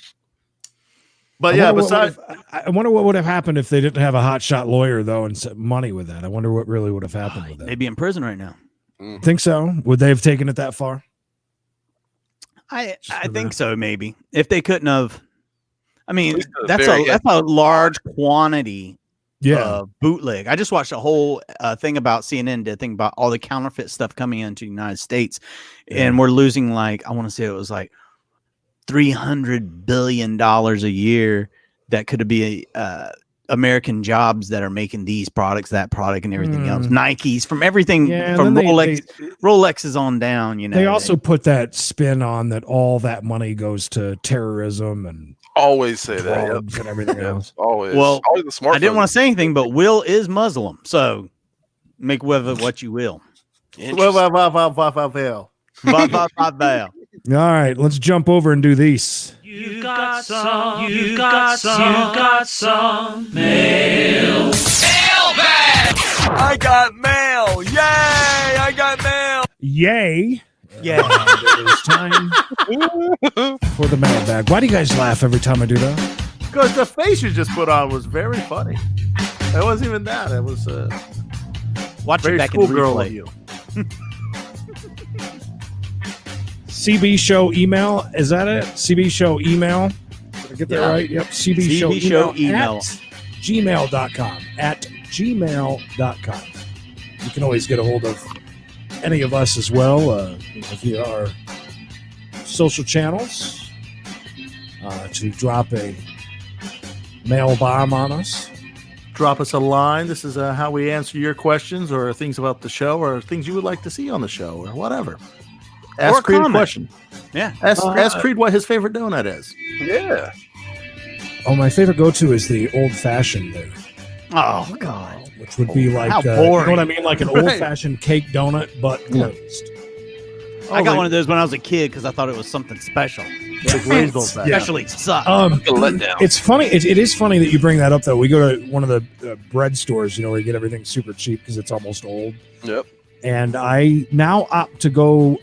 But yeah, besides, I wonder what would have happened if they didn't have a hotshot lawyer though and set money with that. I wonder what really would have happened with that. They'd be in prison right now. Think so? Would they have taken it that far? I think so, maybe. If they couldn't have, I mean, At least to the that's very a large quantity Yeah. of bootleg. I just watched a whole thing about CNN, did a thing about all the counterfeit stuff coming into the United States, and we're losing like, I want to say it was like $300 billion a year that could be American jobs that are making these products, that product, and everything else. Nikes, from everything Yeah, from then Rolex is on down. You know, they also put that spin on that all that money goes to terrorism and Always say that. Yep. drugs and everything else. Always. Well, always the smartphone. I didn't want to say anything, but Will is Muslim, so make with it what you will. Well. All right, let's jump over and do these. You got some mail. Mailbag! I got mail! Yay! I got mail! Yay! Yeah. It is time for the mailbag. Why do you guys laugh every time I do that? Because the face you just put on was very funny. It wasn't even that. It was Watch it very back in schoolgirl of replay. you. CB Show email. Is that it? CB Show email. Did I get that right? Yep. CB Show email. At gmail.com. At gmail.com. You can always get a hold of any of us as well via our social channels to drop a mail bomb on us. Drop us a line. This is how we answer your questions or things about the show or things you would like to see on the show or whatever. Ask Creed a question. Yeah. Ask Creed what his favorite donut is. Yeah. Oh, my favorite go-to is the old-fashioned there. Oh, God. Which would be like, How you know boring. what I mean? Like an old-fashioned cake donut, but glazed. I got one of those when I was a kid because I thought it was something special. The glazed old fashioned. Especially suck. It's funny. It is funny that you bring that up, though. We go to one of the bread stores, you know, where you get everything super cheap because it's almost old. Yep. And I now opt to go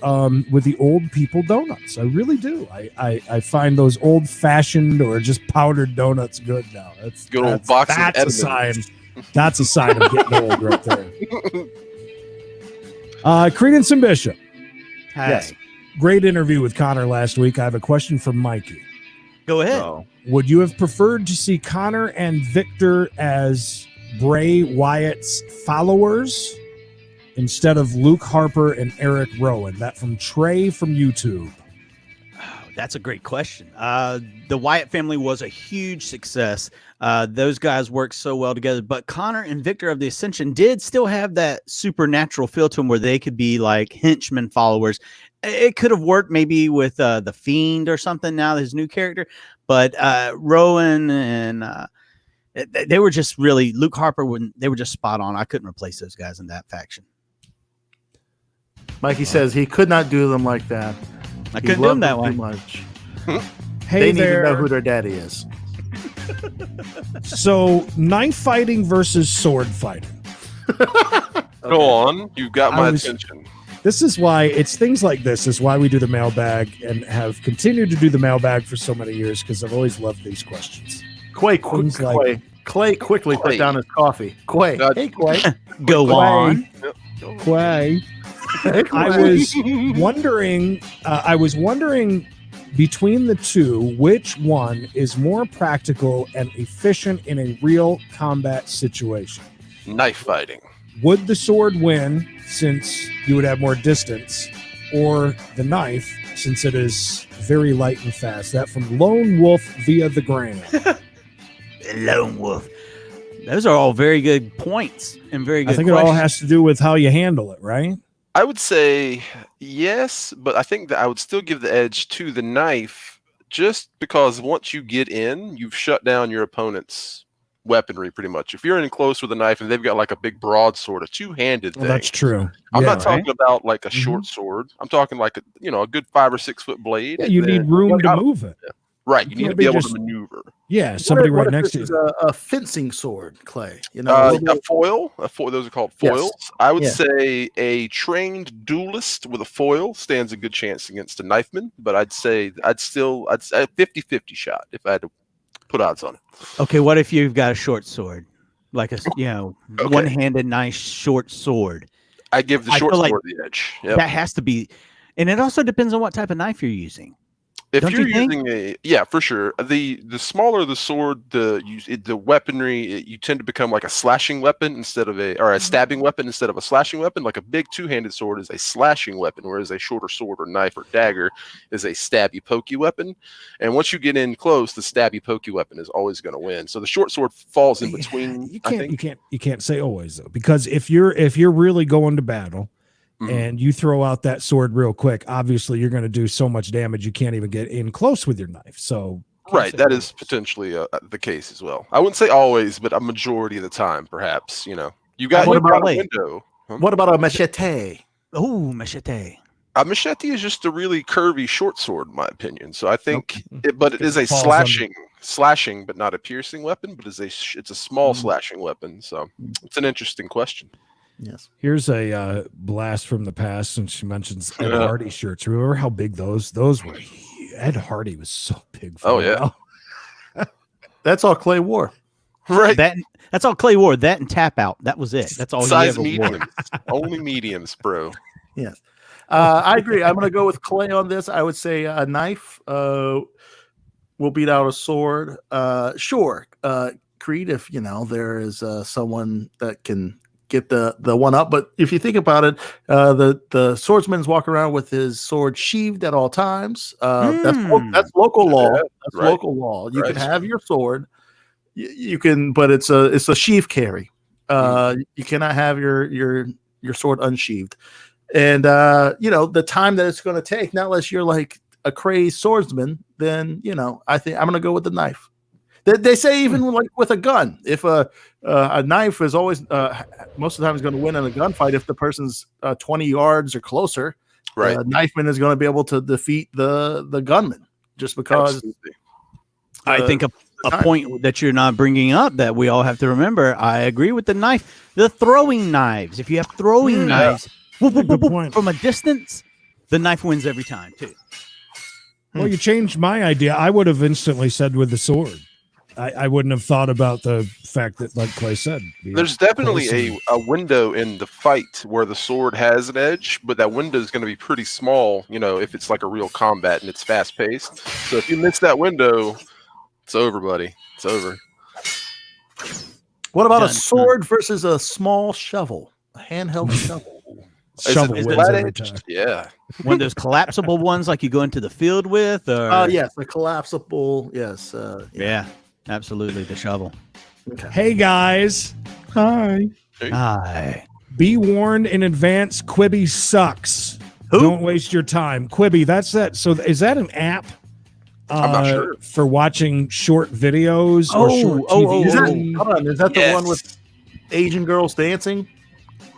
with the old people donuts. I really do. I find those old fashioned or just powdered donuts good now. That's Good old box of that's a Edmonds. sign. That's a sign of getting old right there. Credence and Bishop. Hey, Yes. Great interview with Connor last week. I have a question for Mikey. go ahead. Oh. Would you have preferred to see Connor and Victor as Bray Wyatt's followers instead of Luke Harper and Eric Rowan? That from Trey from YouTube. Oh, that's a great question. The Wyatt family was a huge success. Those guys worked so well together. But Connor and Victor of the Ascension did still have that supernatural feel to them where they could be like henchmen followers. It could have worked maybe with the Fiend or something now, his new character. But Rowan and they were just really, Luke Harper, they were just spot on. I couldn't replace those guys in that faction. Mikey says he could not do them like that. I He couldn't do them loved that way. too much. Hey They need there. to know who their daddy is. So knife fighting versus sword fighting. Go on. You got my I was- attention. This is why it's things like this is why we do the mailbag and have continued to do the mailbag for so many years because I've always loved these questions. Clay Things like- Quickly Clay. put down his coffee. Clay. God. Hey, Clay. Go on. Quay. Hey, I was wondering between the two, which one is more practical and efficient in a real combat situation? Knife fighting. Would the sword win since you would have more distance, or the knife since it is very light and fast? That from Lone Wolf via the Gram. Lone Wolf. Those are all very good points and very good I think it all has to do with how you handle it, right? I would say yes, but I think that I would still give the edge to the knife just because once you get in, you've shut down your opponent's weaponry pretty much. If you're in close with a knife and they've got like a big broadsword, a two-handed Well, thing. that's true. I'm Yeah, not talking about like a Mhm. short sword. I'm talking like a good 5 or 6 foot blade. Yeah, you and need then- room to move it. Right, you need can't to be be able just- to maneuver. Yeah, somebody What right if next to this you. is a fencing sword, Clay? You know, A foil. Those are called Yes. foils. I would Yeah. say a trained duelist with a foil stands a good chance against a knifeman, but I'd say 50-50 shot if I had to put odds on it. Okay, what if you've got a short sword? Like a Okay. one-handed nice short sword. I give the I short feel like sword the edge. Yep. That has to be, and it also depends on what type of knife you're using. If Don't you're you think? using for sure. The smaller the sword, the weaponry, you tend to become like a slashing weapon instead of a stabbing weapon instead of a slashing weapon. Like a big two-handed sword is a slashing weapon, whereas a shorter sword or knife or dagger is a stabby pokey weapon. And once you get in close, the stabby pokey weapon is always going to win. So the short sword falls in between. You can't say always though, because if you're really going to battle. And you throw out that sword real quick, obviously you're going to do so much damage you can't even get in close with your knife. So right, that is potentially the case as well. I wouldn't say always, but a majority of the time, perhaps. You got What about a window. What about a machete? Oh, machete. A machete is just a really curvy short sword, in my opinion. So I think, it is a falls slashing, but not a piercing weapon. But it's a small slashing weapon. So it's an interesting question. Yes. Here's a blast from the past since she mentions Ed Hardy shirts. Remember how big those were? Ed Hardy was so big. For a while. That's all Clay wore. Right. That's all Clay wore. That and tap out. That was it. That's all Size he ever mediums. Only mediums, bro. Yes. I agree. I'm going to go with Clay on this. I would say a knife will beat out a sword. Sure. Creed, if there is someone that can get the one up, but if you think about it, the swordsman's walk around with his sword sheathed at all times. That's local law. That's local law. You can have your sword. You can, but it's a sheath carry. You cannot have your sword unsheathed. And the time that it's going to take, not unless you're like a crazed swordsman, then I think I'm going to go with the knife. They say even like with a gun, if a knife is always most of the time is going to win in a gunfight if the person's 20 yards or closer. Right, knifeman is going to be able to defeat the gunman just because. I think a point that you're not bringing up that we all have to remember. I agree with the knife, the throwing knives. If you have throwing knives from a distance, the knife wins every time too. Well, you changed my idea. I would have instantly said with the sword. I wouldn't have thought about the fact that, like Clay said, there's definitely a window in the fight where the sword has an edge, but that window is going to be pretty small, if it's like a real combat and it's fast paced. So if you miss that window, it's over, buddy. It's over. What about a sword versus a small shovel, a handheld shovel? Shovel is wins it every time. Yeah. One of those collapsible ones like you go into the field with? Or... yes, the collapsible. Yes. Yeah, absolutely. The shovel. Okay. Hey, guys. Hi. Hi. Be warned in advance, Quibi sucks. Who? Don't waste your time. Quibi, that's that. So is that an app I'm not sure. for watching short videos or short TV? Is that the one with Asian girls dancing?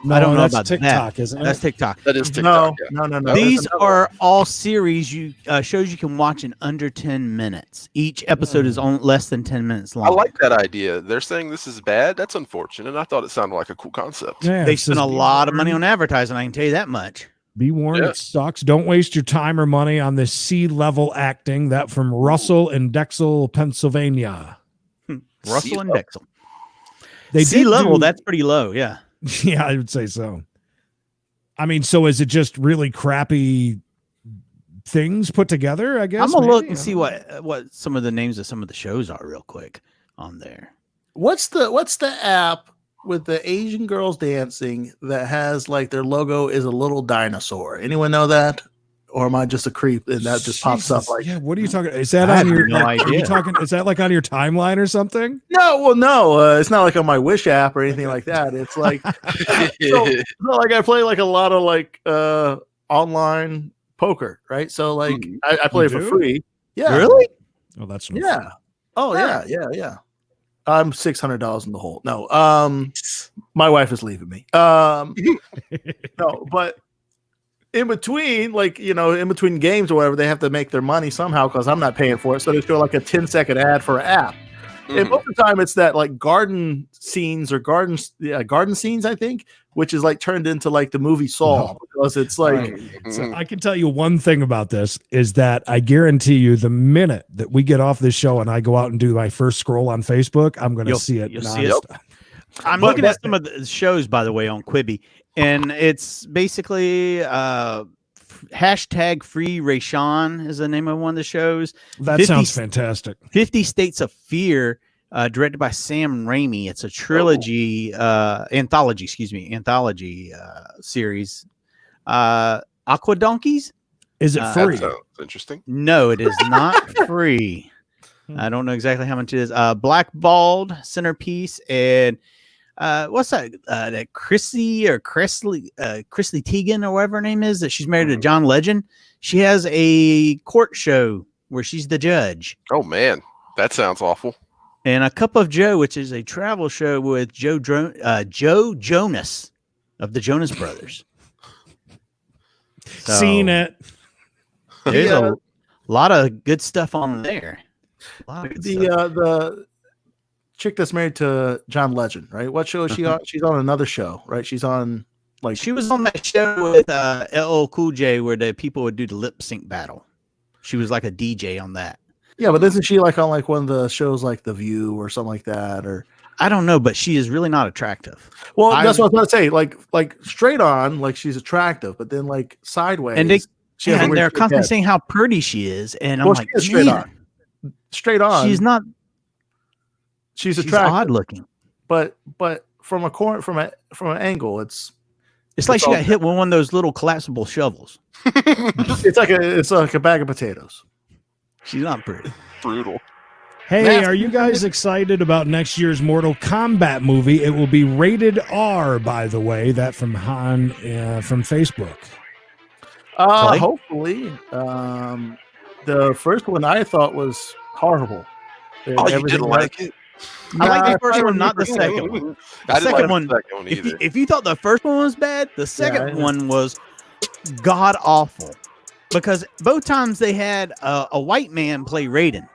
No, I don't know that's about TikTok, that. isn't it? That's TikTok. That is TikTok. No. These are all series shows you can watch in under 10 minutes. Each episode is on less than 10 minutes long. I like that idea. They're saying this is bad. That's unfortunate. I thought it sounded like a cool concept. Yeah, they it spend says a lot of money on advertising. I can tell you that much. Be warned, it sucks. Don't waste your time or money on this C-level acting. That from Russell and Dexel, Pennsylvania. Russell and Dexel. They C-level, that's pretty low, yeah. Yeah, I would say so. I mean, so is it just really crappy things put together, I guess? I'm going to look and see what some of the names of some of the shows are real quick on there. What's the app with the Asian girls dancing that has like their logo is a little dinosaur? Anyone know that? Or am I just a creep and that just pops up like? Yeah, what are you talking? Is that I on have your? no Are you idea. talking? Is that like on your timeline or something? No. It's not like on my Wish app or anything like that. It's like, it's not like I play like a lot of like online poker, right? So like I play it for free. Yeah, Really? Oh, that's yeah. Oh yeah. I'm $600 in the hole. No, my wife is leaving me. No, but in between, like, in between games or whatever, they have to make their money somehow because I'm not paying for it. So they show like a 10-second ad for an app. And most of the time it's that like garden scenes, I think, which is like turned into like the movie Saw because it's like. So I can tell you one thing about this is that I guarantee you the minute that we get off this show and I go out and do my first scroll on Facebook, I'm going to see it. You'll see it. I'm looking at some of the shows, by the way, on Quibi, and it's basically hashtag Free Rayshawn is the name of one of the shows. That sounds fantastic. 50 States of Fear, directed by Sam Raimi. It's a trilogy, anthology series. Aqua Donkeys. Is it free? That sounds interesting. No, it is not free. I don't know exactly how much it is. Blackballed, Centerpiece, and what's that? That Chrissy Teigen or whatever her name is, that she's married to John Legend. She has a court show where she's the judge. Oh man, that sounds awful. And A Cup of Joe, which is a travel show with Joe Jonas of the Jonas Brothers. So, Seen it. There's a lot of good stuff on there. The chick that's married to John Legend, right? What show is she on? She's on another show, right? She's on she was on that show with LL Cool J where the people would do the lip sync battle. She was like a DJ on that. Yeah, but isn't she like on like one of the shows like The View or something like that? Or I don't know, but she is really not attractive. Well, that's what I was about to say. Like straight on, like she's attractive, but then like sideways, and they're constantly saying how pretty she is, and I'm like, straight on. She's not. She's attractive, odd looking, but from a corner, from an angle, it's like she got hit with one of those little collapsible shovels. it's like a bag of potatoes. She's not pretty. Brutal. Hey, are you guys excited about next year's Mortal Kombat movie? It will be rated R, by the way. That from Han from Facebook. Hopefully. The first one I thought was horrible. Oh, you didn't like it? I like the first one, not the second one. I didn't like the second one either. If you thought the first one was bad, the second one was god awful. Because both times they had a white man play Raiden.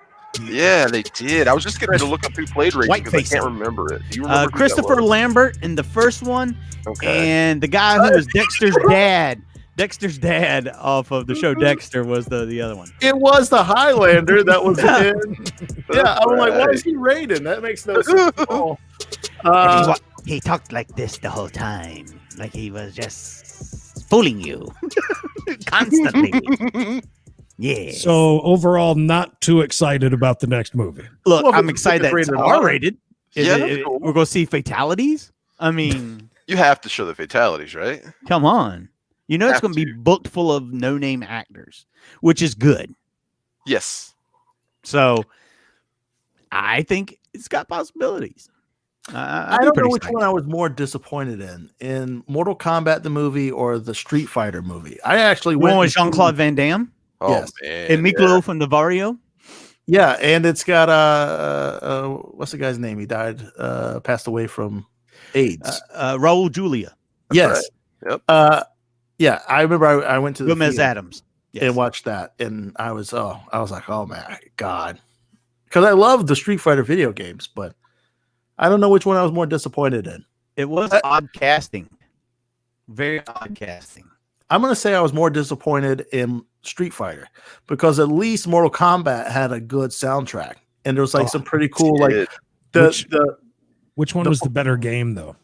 Yeah, they did. I was just getting ready to look up who played Raiden because I can't remember it. Do you remember Christopher Lambert in the first one, and the guy who was Dexter's dad. Dexter's dad off of the show Dexter was the other one. It was the Highlander that was in. Yeah, I'm like, why is he Raiden? That makes no sense at all. He talked like this the whole time, like he was just fooling you constantly. Yeah. So overall, not too excited about the next movie. Look, I'm excited that it's R-rated. Cool. We're going to see fatalities. I mean, you have to show the fatalities, right? Come on. You know it's going to be booked full of no-name actors, which is good. Yes. So I think it's got possibilities. I don't know which one I was more disappointed in Mortal Kombat the movie or the Street Fighter movie. I actually went with Jean-Claude Van Damme. Oh, yes. Man, and Miklo from the Vario. Yeah, and it's got what's the guy's name? He died, passed away from AIDS. Raul Julia. Yes. Right. Yep. Yeah, I remember I went to the Gomez Adams and watched that, and I was like, oh my god, because I love the Street Fighter video games, but I don't know which one I was more disappointed in. It was odd casting, very odd casting. I'm gonna say I was more disappointed in Street Fighter because at least Mortal Kombat had a good soundtrack, and there was like some pretty cool like which one was the better game though?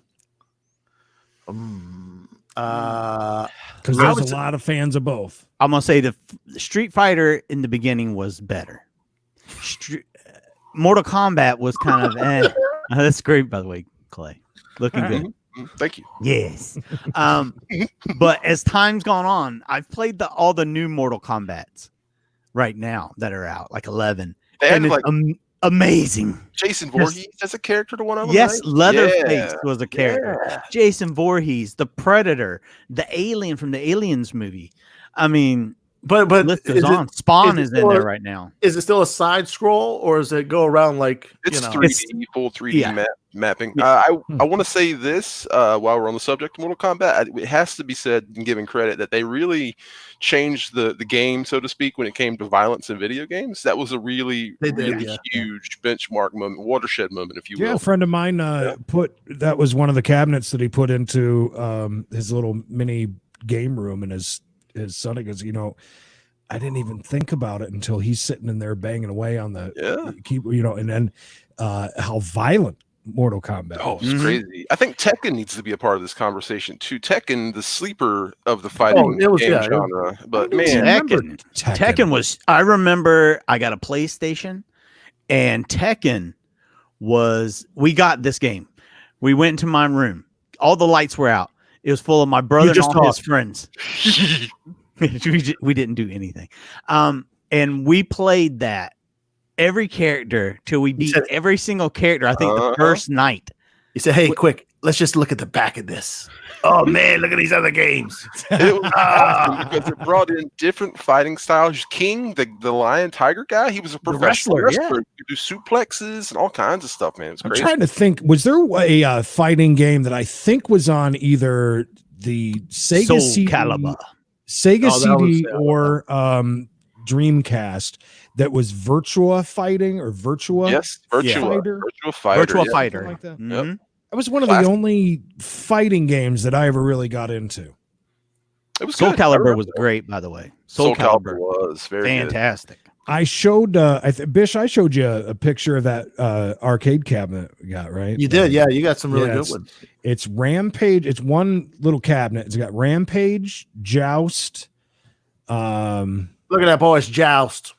Because there's a lot of fans of both. I'm gonna say the Street Fighter in the beginning was better. Mortal Kombat was kind of that's great, by the way, Clay. Looking good. Thank you. Yes. But as time's gone on, I've played all the new Mortal Kombats right now that are out, like 11. And it's amazing. Jason Voorhees as a character to one of them. Yes, right? Leatherface was a character. Yeah. Jason Voorhees, the Predator, the alien from the Aliens movie. I mean, but list goes on. Spawn is in there right now. Is it still a side scroll or does it go around like it's 3D, full 3D mapping? Yeah. I want to say this while we're on the subject of Mortal Kombat. It has to be said and given credit that they really changed the game, so to speak, when it came to violence in video games. That was a really huge benchmark moment, watershed moment, if you will. Yeah, a friend of mine that was one of the cabinets that he put into his little mini game room, and his son, he goes, I didn't even think about it until he's sitting in there banging away on the keyboard, and then how violent Mortal Kombat. Oh, it's crazy. I think Tekken needs to be a part of this conversation too. Tekken, the sleeper of the fighting game genre. But man, Tekken was. I remember I got a PlayStation, and Tekken was. We got this game. We went into my room. All the lights were out. It was full of my brother and all his friends. We didn't do anything, and we played that. Every character till we beat every single character. I think the first night. He said, "Hey, quick, let's just look at the back of this." Oh man, look at these other games. It was awesome because it brought in different fighting styles. King, the lion tiger guy, he was a professional wrestler. Yeah. He could do suplexes and all kinds of stuff, man. It's I'm crazy. trying to think. Was there a fighting game that I think was on either the Sega Soul CD, Calibur. Sega CD, or Dreamcast? That was Virtua Fighting or Virtua? Yes, Virtua Fighter. Virtua Fighter. Virtua yeah. Fighter. Like that. Mhm. Yep. That was one of the only fighting games that I ever really got into. It was Soul good. Calibur was great, by the way. Soul Calibur was very fantastic. I showed Bish. I showed you a picture of that arcade cabinet we got, right? You did, yeah. You got some really good it's, ones. It's Rampage. It's one little cabinet. It's got Rampage, Joust. Look at that boy's Joust.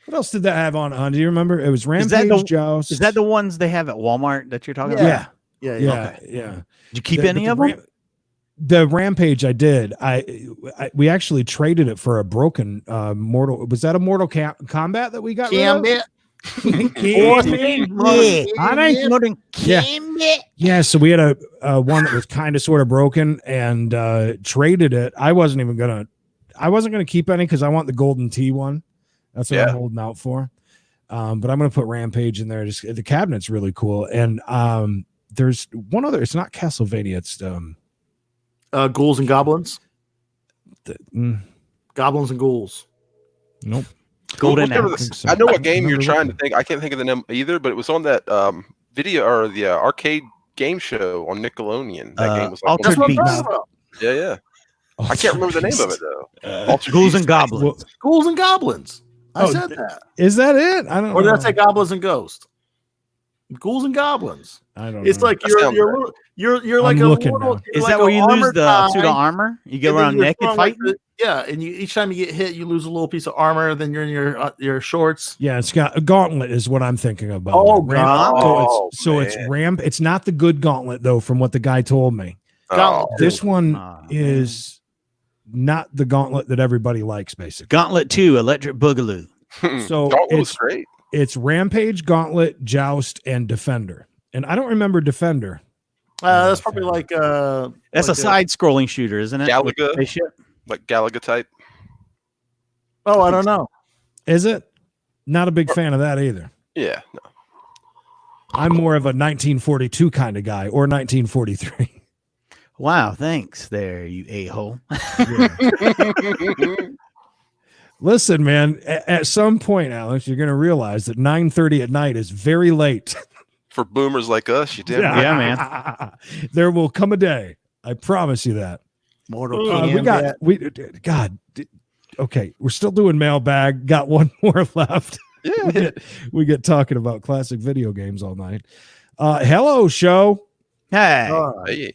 What else did that have on? Do you remember? It was Rampage, Joust. Is that the ones they have at Walmart that you're talking Yeah. about? Yeah. Yeah. Okay. Yeah. Did you keep any of them? The Rampage, I did. We actually traded it for a broken Mortal. Was that a Mortal Kombat that we got? Gambit. Yeah, so we had a one that was kind of sort of broken and traded it. I wasn't gonna keep any because I want the golden T one. That's what I'm holding out for. But I'm gonna put Rampage in there. Just the cabinet's really cool. And there's one other. It's not Castlevania. It's Ghouls and Goblins. Mm. Goblins and Ghouls. Nope. Golden Axe. I know what game you're trying to think. I can't think of the name either, but it was on that video or the arcade game show on Nickelodeon. That game was like Altered Beast. Yeah. I can't remember the name of it though. Ghouls and Goblins. Ghouls and Goblins. I said that. Is that it? I don't know. Or did I say Goblins and Ghosts? Ghouls and Goblins. I don't know. It's like you're like I'm a looking little, now. you're Is like that where a you lose armored the guy, suit of armor? You go and then around you're naked throwing, fighting? and each time you get hit, you lose a little piece of armor. Then you're in your shorts. Yeah, it's got a gauntlet is what I'm thinking about. Oh, It's ramp. It's not the good gauntlet though, from what the guy told me. This one is not the gauntlet that everybody likes, basically. Gauntlet 2, Electric Boogaloo. So Gauntlet was great. It's Rampage, Gauntlet, Joust, and Defender. And I don't remember Defender. That's probably like That's a side-scrolling shooter, isn't it? Galaga, Spaceship? like Galaga type. Oh, I don't know. Is it? Not a big fan of that either. Yeah, no. I'm more of a 1942 kind of guy, or 1943. Wow, thanks there, you a-hole. Listen, man, at some point, Alex, you're going to realize that 9:30 at night is very late. For boomers like us, you did. Yeah, man. There will come a day. I promise you that. Mortal Kombat. Okay, we're still doing mailbag. Got one more left. Yeah, we get talking about classic video games all night. Hello, show. Hey. Hey.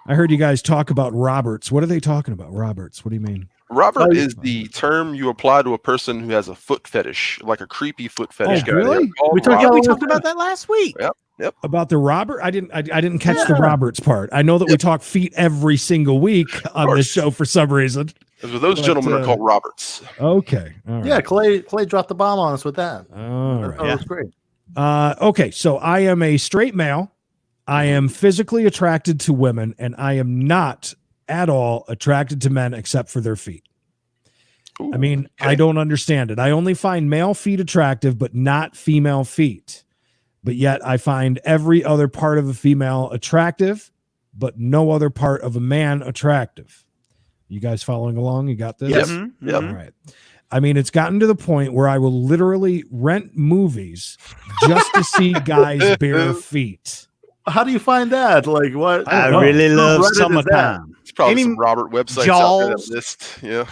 I heard you guys talk about Roberts. What are they talking about? Roberts. What do you mean? Robert is the term you apply to a person who has a foot fetish, like a creepy foot fetish guy. Really? We talked about that last week. Yep. About the Robert? I didn't catch the Roberts part. I know that we talk feet every single week on this show for some reason. Those gentlemen are called Roberts. Okay. All right. Yeah, Clay dropped the bomb on us with that. All right. That was great. Okay, so I am a straight male. I am physically attracted to women, and I am not at all attracted to men except for their feet. Ooh, I mean, I don't understand it. I only find male feet attractive, but not female feet. But yet I find every other part of a female attractive, but no other part of a man attractive. You guys following along? You got this? Yes. Mm-hmm. All right. I mean, it's gotten to the point where I will literally rent movies just to see guys' bare feet. How do you find that? Like what? I really love summertime. It's probably some Robert websites out there that list. Yeah.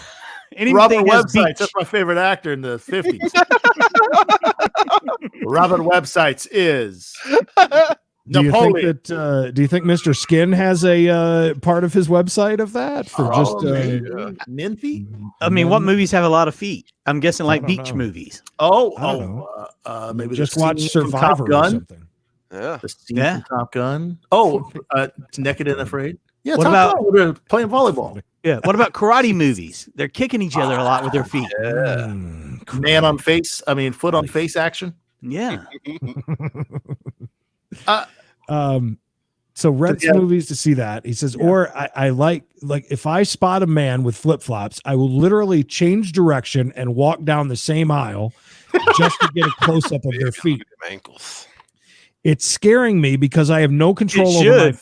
Robert Websites. That's my favorite actor in the 50s. Robert Websites is Do you Napoleon. think that? Do you think Mr. Skin has a part of his website of that for just? Men feet? I mean, what movies have a lot of feet? I'm guessing like don't beach know. movies. Maybe just the watch scene from Top Survivor or Gun. something. Yeah. The scene from Top Gun. Oh, Naked and Afraid. Yeah, What Top about- Gun, we're playing volleyball. Yeah. What about karate movies? They're kicking each other a lot with their feet. Man on face. I mean, foot on face action. Yeah. So rents movies to see that. He says, or I like if I spot a man with flip flops, I will literally change direction and walk down the same aisle just to get a close up of their feet. Ankles. It's scaring me because I have no control over my.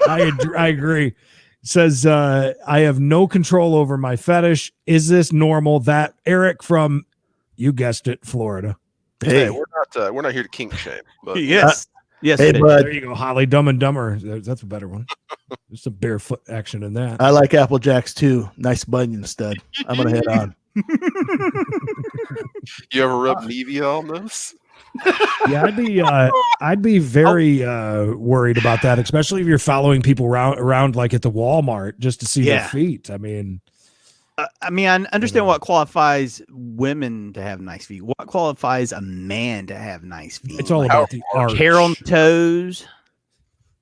I agree. It says I have no control over my fetish. Is this normal? That Eric from, you guessed it, Florida. Hey, we're not here to kink shame. But Yes. Yes. Hey, it is. bud. There you go, Holly. Dumb and Dumber. That's a better one. There's some barefoot action in that. I like Apple Jacks too. Nice bunion stud. I'm gonna head on. You ever rub Nivea on those? Yeah, I'd be very worried about that, especially if you're following people around like at the Walmart just to see their feet. I mean, I understand what qualifies women to have nice feet. What qualifies a man to have nice feet? it's all about the arch. hair on the toes,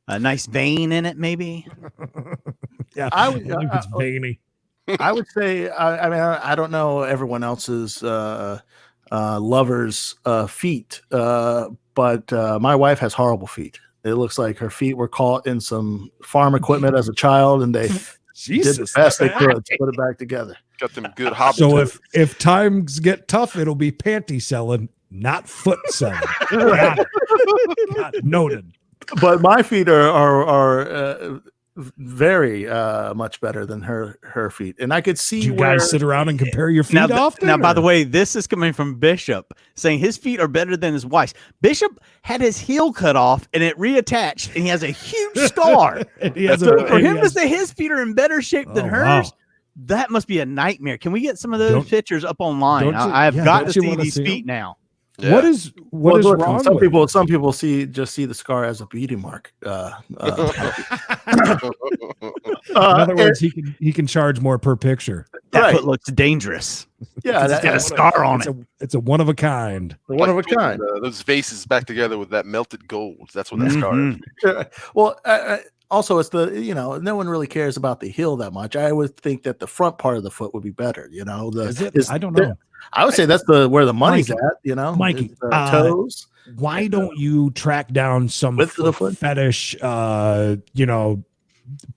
a nice vein in it, maybe. Yeah, I I would- think it's veiny. I would say. I don't know everyone else's lovers' feet, but my wife has horrible feet. It looks like her feet were caught in some farm equipment as a child, and they did the best they could to put it back together. Got them good hobby. So if times get tough, it'll be panty selling, not foot selling. Got it. Noted. But my feet are very much better than her feet, and I could see Do you where guys sit around and compare your feet often? Now, by or- the way, this is coming from Bishop saying his feet are better than his wife's. Bishop had his heel cut off and it reattached, and he has a huge scar. And he has So a- for and he him to has- say his feet are in better shape than Oh, hers, wow. that must be a nightmare. Can we get some of those Don't- pictures up online? don't you- I have yeah, got don't to you see wanna these see feet them? now. Yeah. What is Look, wrong some with people just see the scar as a beauty mark. In other words, he can charge more per picture. That Right. foot looks dangerous. Yeah, It's got a scar on it. It's a one of a kind. one of a kind. Those vases back together with that melted gold. That's what that scar Mhm. is. Well, also it's no one really cares about the heel that much. I would think that the front part of the foot would be better. Is it? I don't know. I would say that's where the money's Mikey, at. Mikey, is the toes. Why don't you track down some Width of the foot? fetish,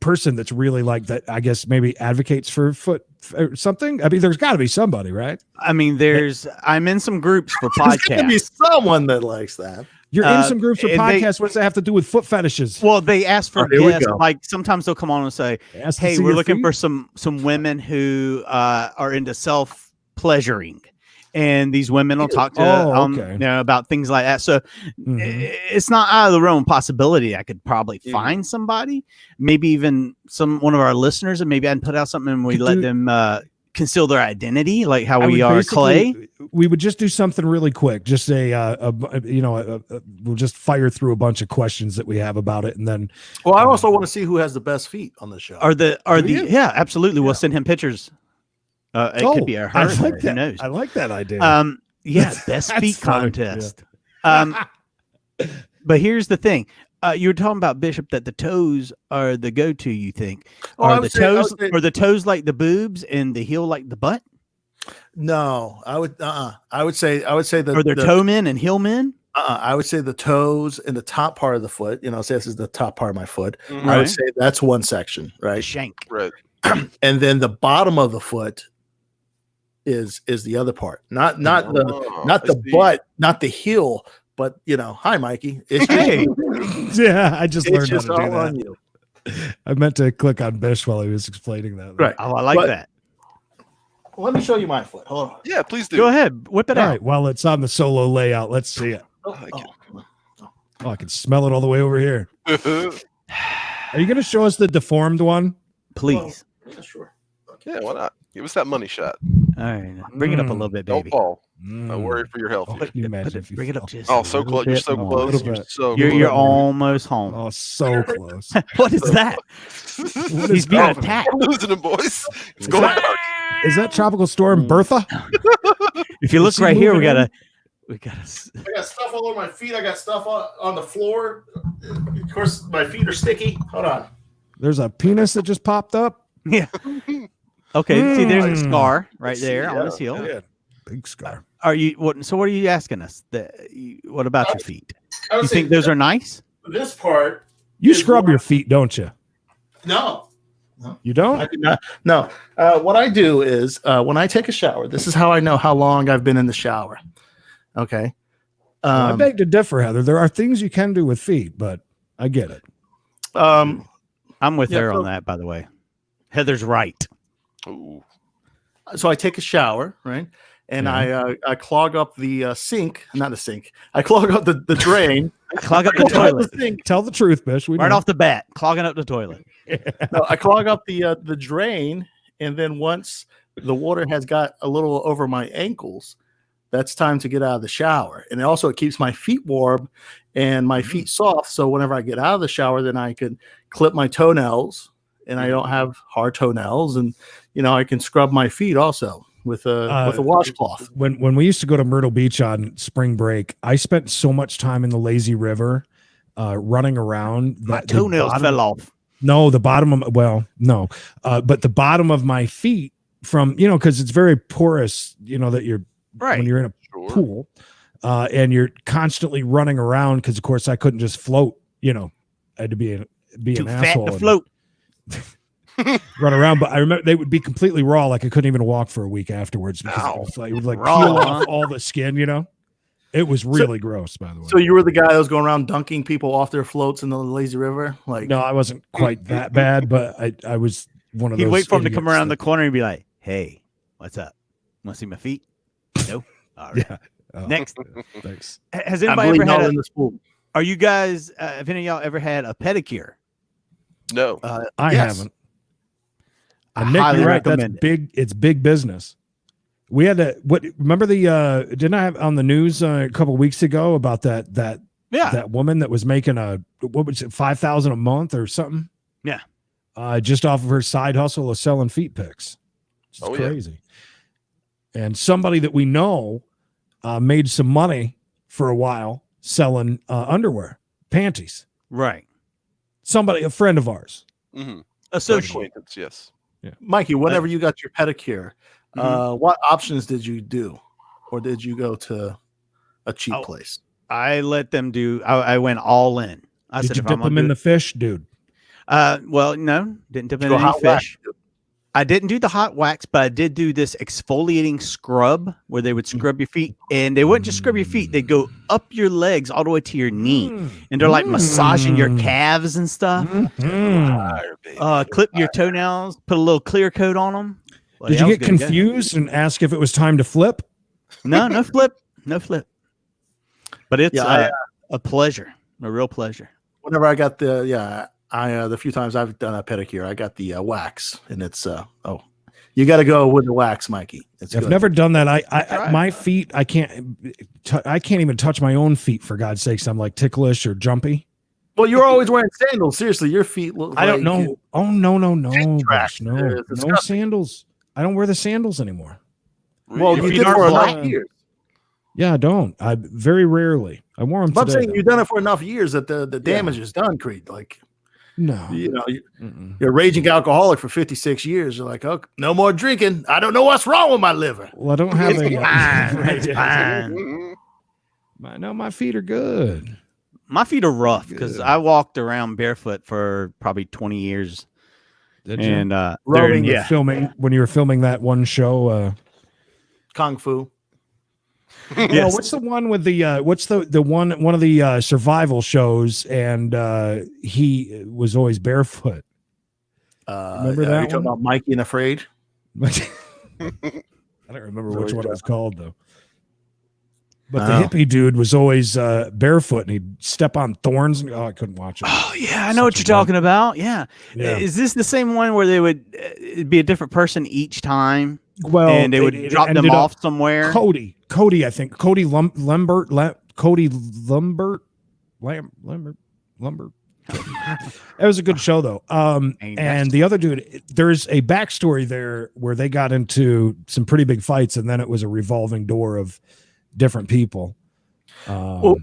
person that's really like that? I guess maybe advocates for foot or something. I mean, there's got to be somebody, right? I mean, I'm in some groups for There's got to be podcasts. someone that likes that. You're in some groups for and they- podcasts. What does that have to do with foot fetishes? Well, they ask for Here we guests. go. Like sometimes they'll come on and say, Ask to "Hey, see we're your looking feet? for some women who are into self pleasuring," and these women will talk to okay. about things like that. So Mhm. it's not out of the realm of possibility. I could probably find somebody, maybe even one of our listeners, and maybe I'd put out something and we Could let do- them conceal their identity, like how I we would are basically- Clay. We would just do something really quick. Just we'll just fire through a bunch of questions that we have about it, and then Well, I also want to see who has the best feet on the show. Yeah, absolutely. We'll send him pictures. It could be a her. I like Who that. knows? I like that idea. Yeah, best That's feet funny, contest. But here's the thing. You were talking about Bishop that the toes are the go-to. You think Oh, I are would the say- I would toes say- are the toes like the boobs and the heel like the butt? No, I would. I would say that. Are there toe men and heel men? I would say the toes and the top part of the foot. Say this is the top part of my foot. Mhm. I would Right. say that's one section, The right? shank. Right. And then the bottom of the foot is the other part. Not the I see. butt, not the heel, but hi Mikey. It's Hey. yeah, I just it's learned just how to do all on that. you. I meant to click on Bish while he was explaining that. Right. Oh, I like But- that. Let me show you my foot. Hold on. Yeah, please do. Go ahead, whip it All out. right. While it's on the solo layout, let's see it. Oh, like it. Oh, I can smell it all the way over here. Are you going to show us the deformed one? Please. yeah, sure. Yeah, why not? Give us that money shot. All right, bring it up a little bit, Don't baby. fall. I worry for your health. Can you imagine if you Bring it up fell? just. Oh, a so little close. You're bit so more. close. Little You're bit. so You're close. almost home. Oh, so close. What is that? He's being attacked. I'm losing him, boys. It's going dark. Is that Tropical Storm Bertha? If you look he right here, we moving got in? I got stuff all over my feet. I got stuff on the floor. Of course, my feet are sticky. Hold on. There's a penis that just popped up. Yeah. Okay. See, there's a scar right there on his heel. Yeah, big scar. Are you? What? So, what are you asking us? What about your feet? I would You say think those are nice? this part? You is scrub more- your feet, don't you? No. You don't? I do not. No. What I do is when I take a shower, this is how I know how long I've been in the shower. Okay. I beg to differ, Heather. There are things you can do with feet, but I get it. I'm with Yeah, her so- on that, by the way. Heather's right. Ooh. So I take a shower, right? And I clog up the sink, not a sink. I clog up the drain. Clog up the toilet. sink. Tell the truth, Bish. We Right know. off the bat, clogging up the toilet. No, I clog up the drain, and then once the water has got a little over my ankles, that's time to get out of the shower. And it keeps my feet warm and my feet soft. So whenever I get out of the shower, then I can clip my toenails, and I don't have hard toenails, and I can scrub my feet also with a washcloth. When we used to go to Myrtle Beach on spring break, I spent so much time in the lazy river running around. My that toenails fell off. No, the bottom of no, but the bottom of my feet from because it's very porous. That you're Right. when you're in a Sure. pool, and you're constantly running around because of course I couldn't just float. I had to be Too an fat asshole to and float. run around. But I remember they would be completely raw, like I couldn't even walk for a week afterwards because it would Raw, peel huh? off all the skin. It was really gross. By the way, So you were the guy that was going around dunking people off their floats in the lazy river? Like, no, I wasn't quite that bad, but I was one of He'd those. wait for him to come idiots around that- the corner and be like, "Hey, what's up? Want to see my feet? No. All right. Yeah. Oh, Next. Thanks. Has I'm anybody ever bleeding all had? in this pool. Are you guys? Have any of y'all ever had a pedicure? No. I Yes. haven't. I And Nick, highly you're right. That's recommend it. big. It's big business. We had to. Remember the? Didn't I have on the news a couple weeks ago about that Yeah. that woman that was making what was it, $5,000 a month or something? Yeah. Just off of her side hustle of selling feet pics. It's Oh, yeah. crazy. And somebody that we know made some money for a while selling underwear, panties. Right. A friend of ours. Mm-hmm. Associate. Acquaintance, yes. Mikey, whenever you got your pedicure, Mhm. what options did you do? Or did you go to a cheap Oh, place? I let them do. I went all in. I Did said, you if dip I'm gonna them in do the fish, dude? well, no, didn't dip Did in you go any hot wax? fish. I didn't do the hot wax, but I did do this exfoliating scrub where they would scrub your feet, and they wouldn't just scrub your feet; they'd go up your legs all the way to your knee, and they're like massaging your calves and stuff. Fire, baby. Clip your toenails, put a little clear coat on them. Did you get confused and ask if it was time to flip? No, no flip, no flip. But it's Yeah, a pleasure, a real pleasure. Whenever I got the few times I've done a pedicure, I got the wax, and it's you got to go with the wax, Mikey. It's I've good. never done that. I right. my feet, I can't even touch my own feet for God's sakes. I'm like ticklish or jumpy. Well, you're always wearing sandals. Seriously, your feet look. I don't like know. Oh no, Tit tracks. no, They're no disgusting. sandals. I don't wear the sandals anymore. Well, Your you feet did aren't for black? enough years. Yeah, I don't. I very rarely. I wore them But I'm today. saying you've done it for enough years that the damage is done, Creed. Like, no. you're a raging alcoholic for 56 years. You're like, oh, no more drinking. I don't know what's wrong with my liver. Well, I don't have It's a. fine. It's fine. Mm-hmm. No, my feet are good. My feet are rough because I walked around barefoot for probably 20 years. Did you? And When you were yeah, when you were filming that one show. Kung Fu. Yeah, what's the one with the what's the one of the survival shows, and he was always barefoot. Remember Are that you talking one? about Mikey and Afraid? I don't remember which Sorry, one it John. was called though. But the hippie dude was always barefoot, and he'd step on thorns. And I couldn't watch it. Oh yeah, I know what you're talking about. Yeah. Yeah. Is this the same one where they would it'd be a different person each time? Well, and they would it drop them ended up- off somewhere. Cody, I think Cody Lambert. It was a good show though. And the other dude, there's a backstory there where they got into some pretty big fights, and then it was a revolving door of different people. Well,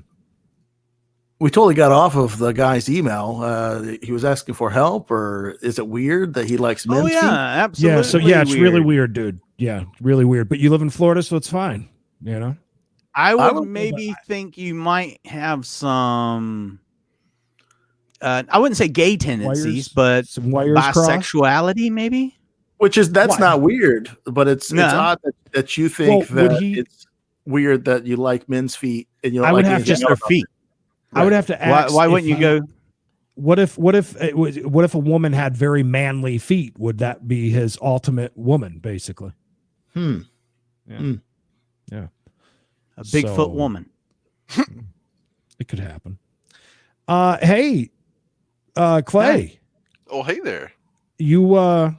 we totally got off of the guy's email. He was asking for help, or is it weird that he likes men's Oh feet? yeah, absolutely. Yeah, so yeah, it's really weird, dude. Yeah, really weird. But you live in Florida, so it's fine. You know, I I would don't- maybe think you might have some. I wouldn't say gay tendencies, but some wires crossed. bisexuality, maybe. That's Why? not weird, but it's odd that you think Well, would that he- it's weird that you like men's feet and you don't I would like have anything Just else their about feet. I would have to ask. Why if wouldn't you he- go? What if a woman had very manly feet? Would that be his ultimate woman, basically? it. Yeah, A Bigfoot So- woman. it could happen. Hey, Clay, Oh, hey there. you want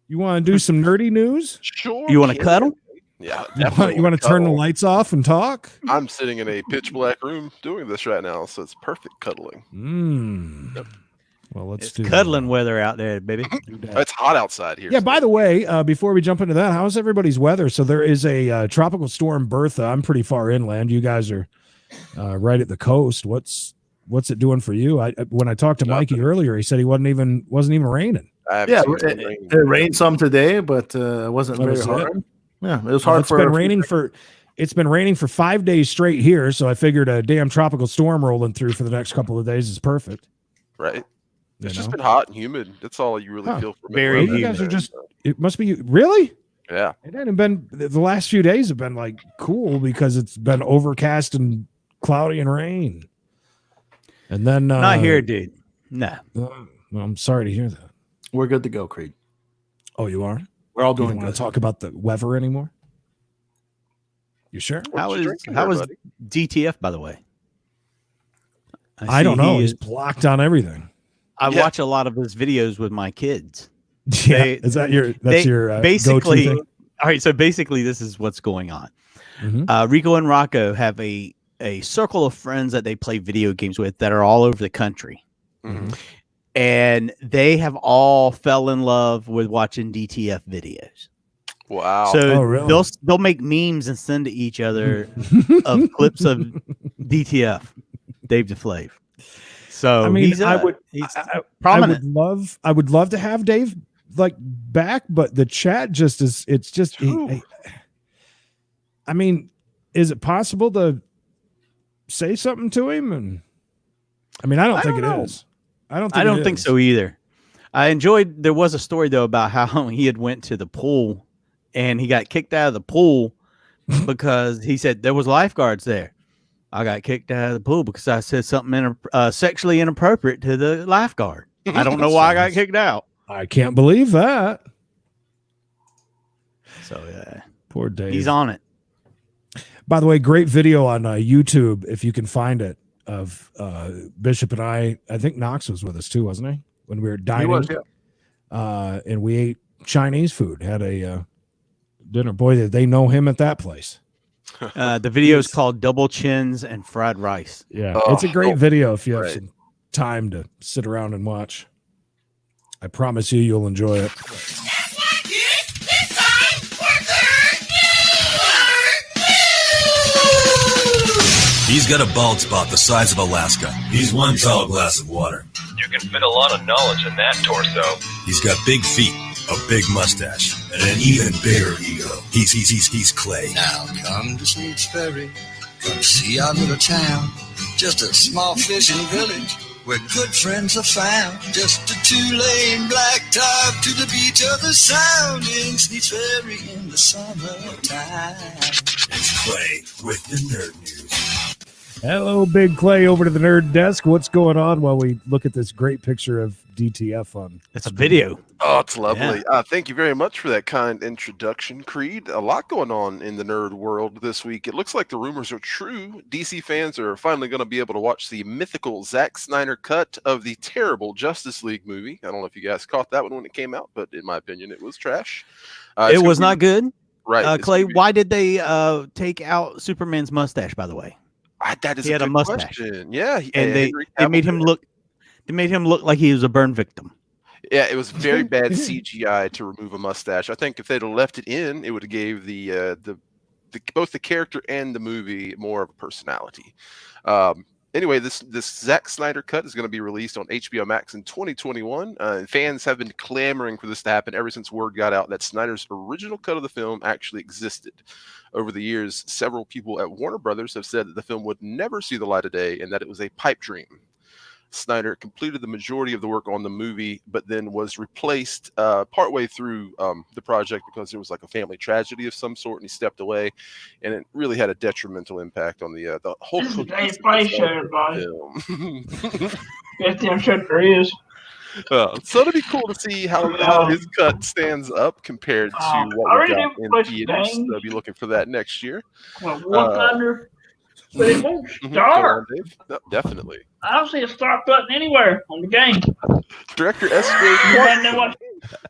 to do some nerdy news? Sure. You want to can. cuddle? Yeah. You want to turn the lights off and talk? I'm sitting in a pitch black room doing this right now, so it's perfect cuddling. Well, let's It's do cuddling weather out there, baby. It's hot outside here. Yeah, by the way, before we jump into that, how's everybody's weather? So there is a tropical storm Bertha. I'm pretty far inland. You guys are right at the coast. What's it doing for you? When I talked to Mikey earlier, he said he wasn't even raining. I haven't Yeah, seen some it rain. rained some today, but it wasn't That very was it? hard. Yeah, it was hard It's for been raining for 5 days straight here, so I figured a damn tropical storm rolling through for the next couple of days is perfect. Right. You It's just know? been hot and humid. That's all you really feel from Very it. You guys are just. It must be really. Yeah. It hadn't been the last few days have been like cool because it's been overcast and cloudy and rain. And then Not here, dude. No. Well, I'm sorry to hear that. We're good to go, Creed. Oh, you are? We're all You don't doing want good. to talk about the weather anymore? You sure? What you drinking How there, was buddy? DTF, by the way? I don't see know. he He's is- blocked on everything. I Yeah. watch a lot of his videos with my kids. Yeah. They- Is that your they go-to basically thing? all right, so basically this is what's going on. Mhm. Rico and Rocco have a circle of friends that they play video games with that are all over the country. Mhm. And they have all fell in love with watching DTF videos. Wow. So Oh, really? they'll make memes and send to each other of clips of DTF, Dave DeFlave. So I mean, he's I would prominent. I would love to have Dave like back, but the chat just is. It's just. I mean, is it possible to say something to him? And I mean, I don't think it is. I don't think so either. I enjoyed. There was a story though about how he had went to the pool and he got kicked out of the pool because he said there was lifeguards there. I got kicked out of the pool because I said something sexually inappropriate to the lifeguard. I don't know why I got kicked out. I can't believe that. So yeah, Poor Dave. he's on it. By the way, great video on YouTube if you can find it of Bishop and I. I think Knox was with us too, wasn't he? When we were dining, was, yeah. And we ate Chinese food. Had a dinner. Boy, did they know him at that place. The video is called Double Chins and Fried Rice. Yeah, Oh, it's a great video if you have right. some time to sit around and watch. I promise you'll enjoy it. He's got a bald spot the size of Alaska. He's one tall glass of water. You can fit a lot of knowledge in that torso. He's got big feet, a big mustache, and an even bigger ego. He's Clay. Now come to Sneaks Ferry, come see our little town. Just a small fishing village where good friends are found. Just a two-lane blacktop to the beach of the Sound in Sneaks Ferry in the summertime. It's Clay with the Nerd News. Hello, Big Clay, over to the nerd desk. What's going on while we look at this great picture of DTF on? It's a video. Oh, it's lovely. Thank you very much for that kind introduction, Creed. A lot going on in the nerd world this week. It looks like the rumors are true. DC fans are finally going to be able to watch the mythical Zack Snyder cut of the terrible Justice League movie. I don't know if you guys caught that one when it came out, but in my opinion, it was trash. It was not good. Right. Clay, why did they take out Superman's mustache, by the way? That is he had a mustache. Question. Yeah, and they made him look. They made him look like he was a burn victim. Yeah, it was very bad CGI to remove a mustache. I think if they'd have left it in, it would have gave the both the character and the movie more of a personality. Anyway, this Zack Snyder cut is going to be released on HBO Max in 2021. Fans have been clamoring for this to happen ever since word got out that Snyder's original cut of the film actually existed. Over the years, several people at Warner Brothers have said that the film would never see the light of day and that it was a pipe dream. Snyder completed the majority of the work on the movie, but then was replaced partway through the project because there was like a family tragedy of some sort, and he stepped away, and it really had a detrimental impact on the whole. This is Dave Price, everybody. Get them shut for his. So it'd be cool to see how his cut stands up compared to what we got in theaters. So I'll be looking for that next year. Well, Thunder, but it won't start. Definitely. I don't see a start button anywhere on the game. Director S.J. Clarkson,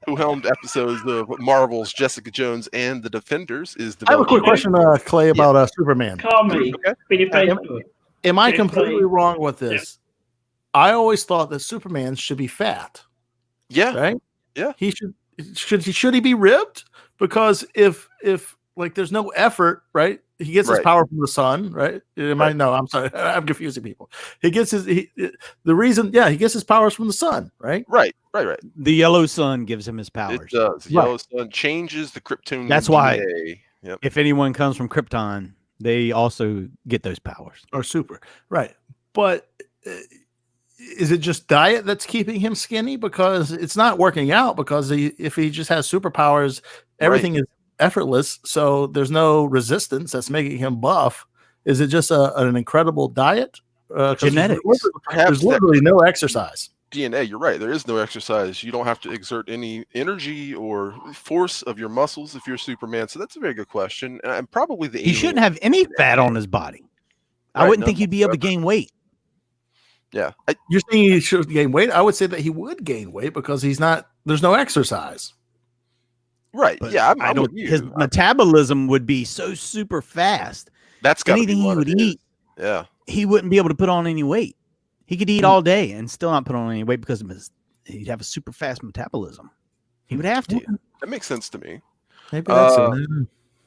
who helmed episodes of Marvel's Jessica Jones and The Defenders, is I have a quick question, Clay, about Superman. Call me. Okay. Am I completely wrong with this? I always thought that Superman should be fat. Yeah. Right? Yeah. He should he be ribbed? Because if like there's no effort, right? He gets his power from the sun, right? No, I'm sorry. I'm confusing people. He gets he gets his powers from the sun, right? Right. The yellow sun gives him his powers. It does. The yellow sun changes the Kryptonian That's why Yep. if anyone comes from Krypton, they also get those powers. Or super. Right. But is it just diet that's keeping him skinny? Because it's not working out, because if he just has superpowers, everything is effortless, so there's no resistance that's making him buff. Is it just an incredible diet? Genetics. There's literally no exercise. DNA, you're right. There is no exercise. You don't have to exert any energy or force of your muscles if you're Superman. So that's a very good question. And probably he shouldn't have any fat on his body. I wouldn't think he'd be able to gain weight. Yeah. You're saying he should gain weight? I would say that he would gain weight because there's no exercise. Right. But yeah. I'm with you. His metabolism would be so super fast. That's anything he would eat. Yeah. He wouldn't be able to put on any weight. He could eat all day and still not put on any weight because he'd have a super fast metabolism. He would have to. That makes sense to me. Maybe that's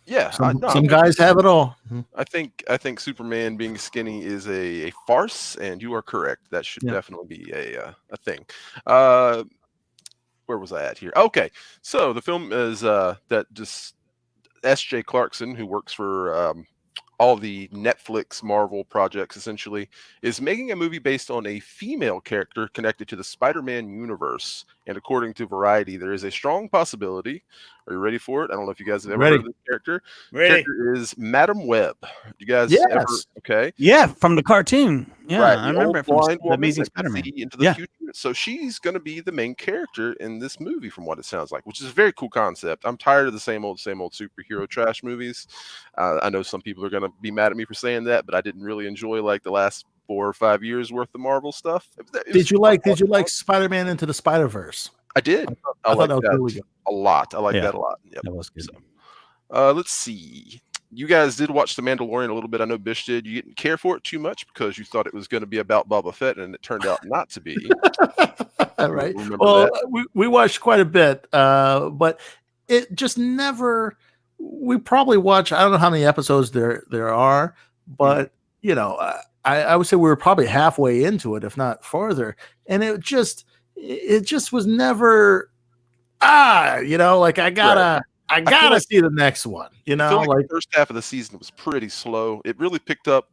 yeah. Some guys have it all. I think Superman being skinny is a farce, and you are correct. That should definitely be a thing. Where was I at here? Okay, so the film is that just S.J. Clarkson, who works for all the Netflix Marvel projects, essentially, is making a movie based on a female character connected to the Spider-Man universe. And according to Variety, there is a strong possibility. Are you ready for it? I don't know if you guys have ever heard of this character. Ready. The character is Madam Web. You guys ever? Okay. Yeah, from the cartoon. Yeah, right, I remember it from The Amazing Spider-Man. Into the future. So she's going to be the main character in this movie, from what it sounds like, which is a very cool concept. I'm tired of the same old superhero trash movies. I know some people are going to be mad at me for saying that, but I didn't really enjoy like the last 4 or 5 years worth of Marvel stuff. Did you like Spider-Man Into the Spider-Verse? I did. I thought that was really good. A lot. I like that a lot. Yep. That was good. So, let's see. You guys did watch The Mandalorian a little bit. I know Bish did. You didn't care for it too much because you thought it was going to be about Boba Fett, and it turned out not to be. Right. Well, we watched quite a bit, but it just never. We probably watched. I don't know how many episodes there are, but you know, I would say we were probably halfway into it, if not farther, and it just was never. You know, like I gotta see the next one. You know, like the first half of the season was pretty slow. It really picked up.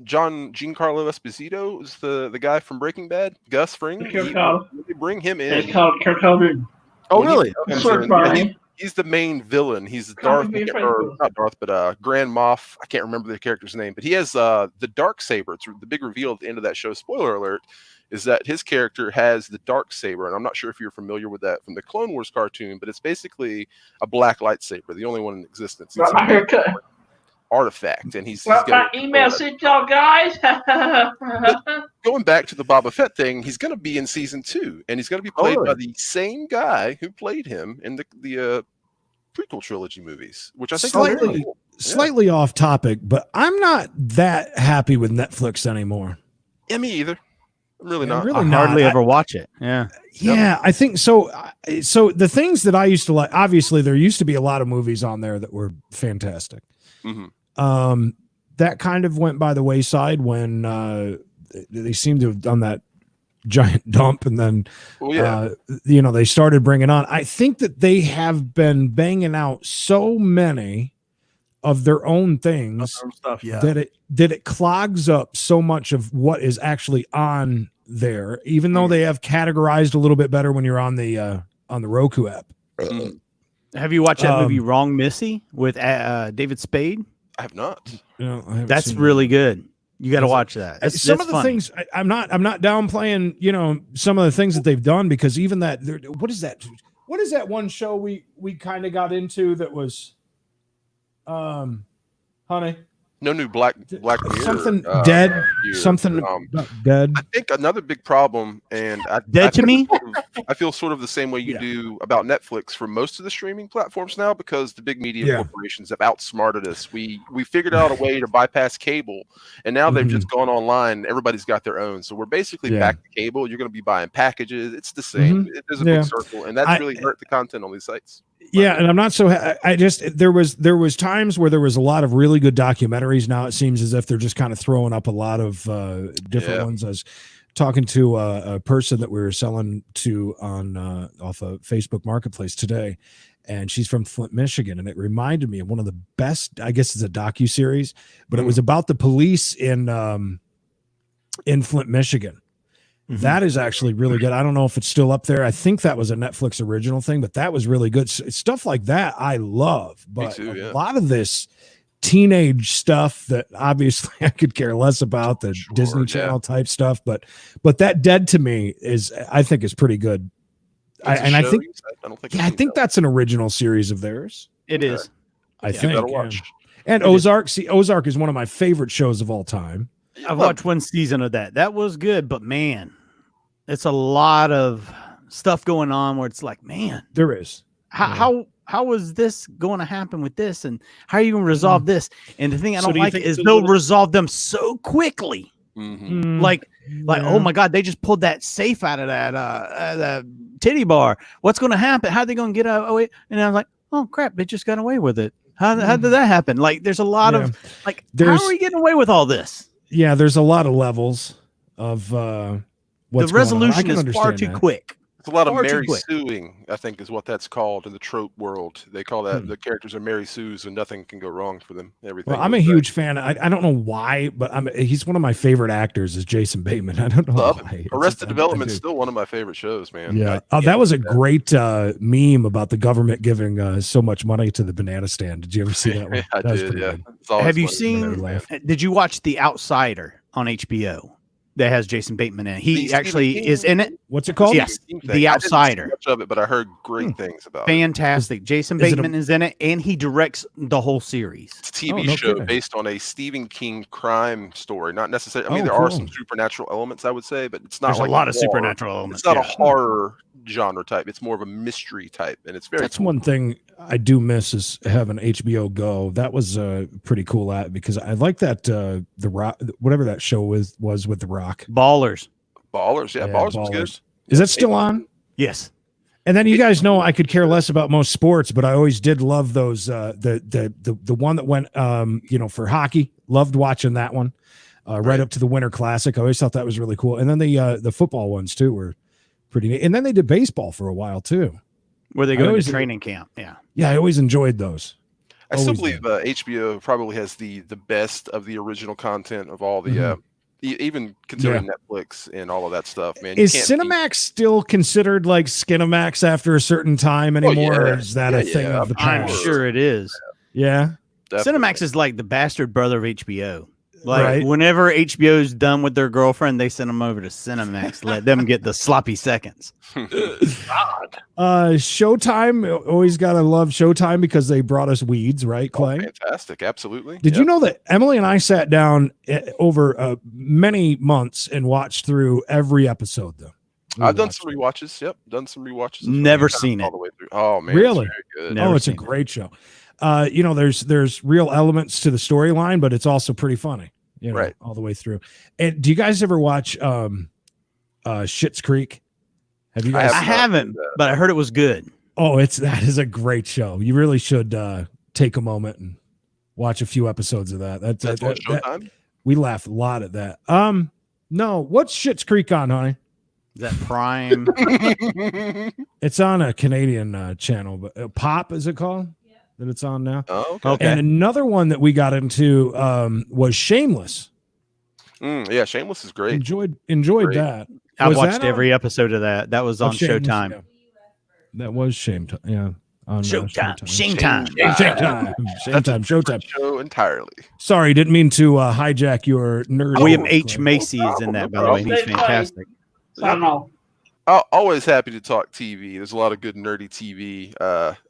Giancarlo Esposito is the guy from Breaking Bad. Gus Fring. They bring him in. It's called Kirk Hogan. Oh, really? Okay. He's the main villain. He's Come Darth, be or faithful. not Darth, but Grand Moff. I can't remember the character's name, but he has the dark saber. It's the big reveal at the end of that show. Spoiler alert: is that his character has the dark saber, and I'm not sure if you're familiar with that from the Clone Wars cartoon, but it's basically a black lightsaber, the only one in existence. It's Got my haircut. artifact, and he's Got my gonna, email sent y'all guys. going back to the Boba Fett thing. He's going to be in season 2, and he's going to be played by the same guy who played him in the prequel trilogy movies, which I think is really Slightly, cool. slightly off topic, but I'm not that happy with Netflix anymore. Yeah, me either. I'm really Yeah, not. really I not. hardly ever watch it. Yeah. Yeah, I think so. So the things that I used to like, obviously, there used to be a lot of movies on there that were fantastic. Mhm. That kind of went by the wayside when they seem to have done that giant dump, and then they started bringing on. I think that they have been banging out so many of their own things stuff, yeah. that it clogs up so much of what is actually on there, even though they have categorized a little bit better when you're on the Roku app. Have you watched that movie Wrong Missy with David Spade? I have not. No, I haven't That's seen really good. You got to watch that. Some of the things I'm not downplaying, some of the things that they've done, because even that, what is that one show we kind of got into that was, honey, No new Black Mirror. something dead, here. something about dead. I think another big problem, and I feel sort of the same way you do about Netflix for most of the streaming platforms now, because the big media corporations have outsmarted us. We figured out a way to bypass cable, and now they've just gone online. Everybody's got their own, so we're basically back to cable. You're going to be buying packages. It's the same. There's a big circle, and that's really hurt the content on these sites. Yeah, and I'm not so. I just there was times where there was a lot of really good documentaries. Now it seems as if they're just kind of throwing up a lot of different ones. I was talking to a person that we were selling to on off of Facebook Marketplace today, and she's from Flint, Michigan, and it reminded me of one of the best. I guess it's a docuseries, but it was about the police in Flint, Michigan. That is actually really good. I don't know if it's still up there. I think that was a Netflix original thing, but that was really good. Stuff like that I love. But a lot of this teenage stuff that obviously I could care less about, the Disney Channel type stuff, but that Dead to me I think is pretty good. I think that's an original series of theirs. It is. I think. And Ozark. See, Ozark is one of my favorite shows of all time. I've watched one season of that. That was good, but man, it's a lot of stuff going on where it's like, man, there is. How is this going to happen with this, and how are you going to resolve this? And the thing I don't like is they'll resolve them so quickly. Like, oh my God, they just pulled that safe out of that titty bar. What's going to happen? How are they going to get away? And I'm like, oh crap, they just got away with it. How did that happen? Like, there's a lot of like, how are we getting away with all this? Yeah, there's a lot of levels of what's the resolution going on. is far too quick. It's a lot of Mary Suing, I think, is what that's called in the trope world. They call that the characters are Mary Sues, and nothing can go wrong for them. Everything. Well, I'm a huge fan. I don't know why, but he's one of my favorite actors. Is Jason Bateman? I don't know why. Arrested Development is still one of my favorite shows, man. Yeah. That was a great meme about the government giving so much money to the banana stand. Did you ever see that one? I did. Yeah. Have you seen? Did you watch The Outsider on HBO? That has Jason Bateman in it. He actually is in it. What's it called? Yes, The Outsider. I didn't see much of it, but I heard great things about it. Fantastic. Jason Bateman is in it, and he directs the whole series. It's a TV show based on a Stephen King crime story. Not necessarily. I mean, there are some supernatural elements, I would say, but it's not. There's like a lot of supernatural elements. It's not a horror genre type. It's more of a mystery type, and it's very. That's one thing I do miss is having HBO Go. That was pretty cool at because I like that the Rock, whatever that show was with the Rock. Ballers, yeah, Ballers was good. Is that still on? Yes. And then you guys know I could care less about most sports, but I always did love those. The one that went for hockey. Loved watching that one. Right up to the Winter Classic. I always thought that was really cool. And then the football ones too were pretty neat. And then they did baseball for a while too. Where they go to training camp. Yeah. Yeah, I always enjoyed those. I still believe HBO probably has the best of the original content of all the even considering Netflix and all of that stuff, man. Is Cinemax still considered like Skinamax after a certain time anymore? Or is that a thing of the I'm past? sure it is. Yeah. Cinemax is like the bastard brother of HBO. Like Right. whenever HBO's done with their girlfriend, they send them over to Cinemax. Let them get the sloppy seconds. Showtime, always gotta love Showtime because they brought us weeds, right, Clay? Fantastic, absolutely. Did you know that Emily and I sat down over many months and watched through every episode, though? I've done some rewatches. Yep, done some rewatches. Never seen all it. the way through. Oh man, Really? It's very good. Never It's a seen it. great show. There's real elements to the storyline, but it's also pretty funny. Right. All the way through. And do you guys ever watch Schitt's Creek? Have you guys? I haven't, but I heard it was good. Oh, that is a great show. You really should take a moment and watch a few episodes of that. That's on Showtime? We laugh a lot at that. No, what's Schitt's Creek on, honey? Is that Prime? It's on a Canadian channel, but Pop is it called? That it's on now. Oh, okay. And another one that we got into was Shameless. Yeah, Shameless is great. Enjoyed Great. that. I Was watched that every episode of that. That was on Shameless? Showtime. Yeah. That was Showtime. Yeah. On, Showtime. Showtime. Showtime show entirely. Sorry, didn't mean to hijack your nerd. William H. Macy is in that, by the way. He's fantastic. I don't know. Always happy to talk TV. There's a lot of good nerdy TV.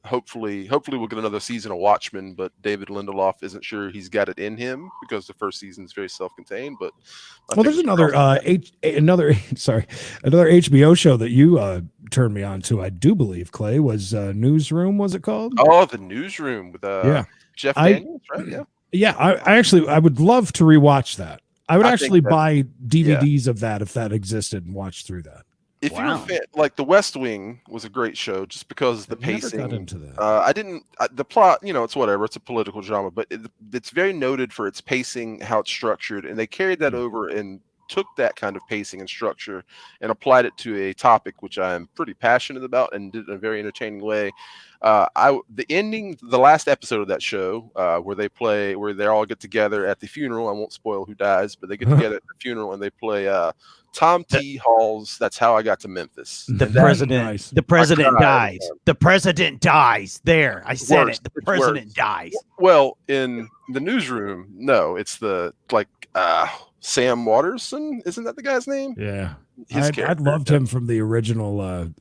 Hopefully we'll get another season of Watchmen, but David Lindelof isn't sure he's got it in him because the first season is very self-contained. But there's another HBO show that you turned me on to. I do believe, Clay, was Newsroom. Was it called? Oh, the Newsroom with Jeff Daniels, right? Yeah. Yeah, I would love to rewatch that. I would actually buy DVDs of that if that existed and watch through that. If you're a fan, like The West Wing was a great show just because the pacing. Never got into that. The plot, it's whatever. It's a political drama, but it's very noted for its pacing, how it's structured, and they carried that over and took that kind of pacing and structure and applied it to a topic which I'm pretty passionate about and did it in a very entertaining way. The ending, the last episode of that show, where they all get together at the funeral. I won't spoil who dies, but they get together at the funeral and they play Tom T. Hall's "That's How I Got to Memphis." The president dies. The president dies. There, I said it. The president dies. Well, in the Newsroom, no, it's Sam Waterston. Isn't that the guy's name? Yeah. I'd loved him from the original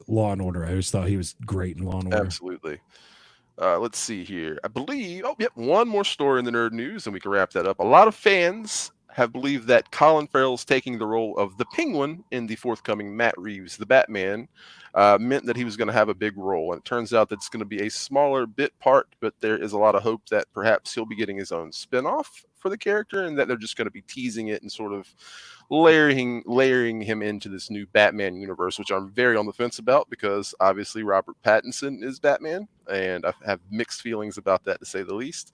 Law and Order. I always thought he was great in Law and Order. Absolutely. Let's see here. I believe, one more story in the nerd news, and we can wrap that up. A lot of fans have believed that Colin Farrell's taking the role of the Penguin in the forthcoming Matt Reeves, the Batman, meant that he was going to have a big role. And it turns out that it's going to be a smaller bit part, but there is a lot of hope that perhaps he'll be getting his own spinoff for the character and that they're just going to be teasing it and sort of layering him into this new Batman universe, which I'm very on the fence about because obviously Robert Pattinson is Batman, and I have mixed feelings about that to say the least.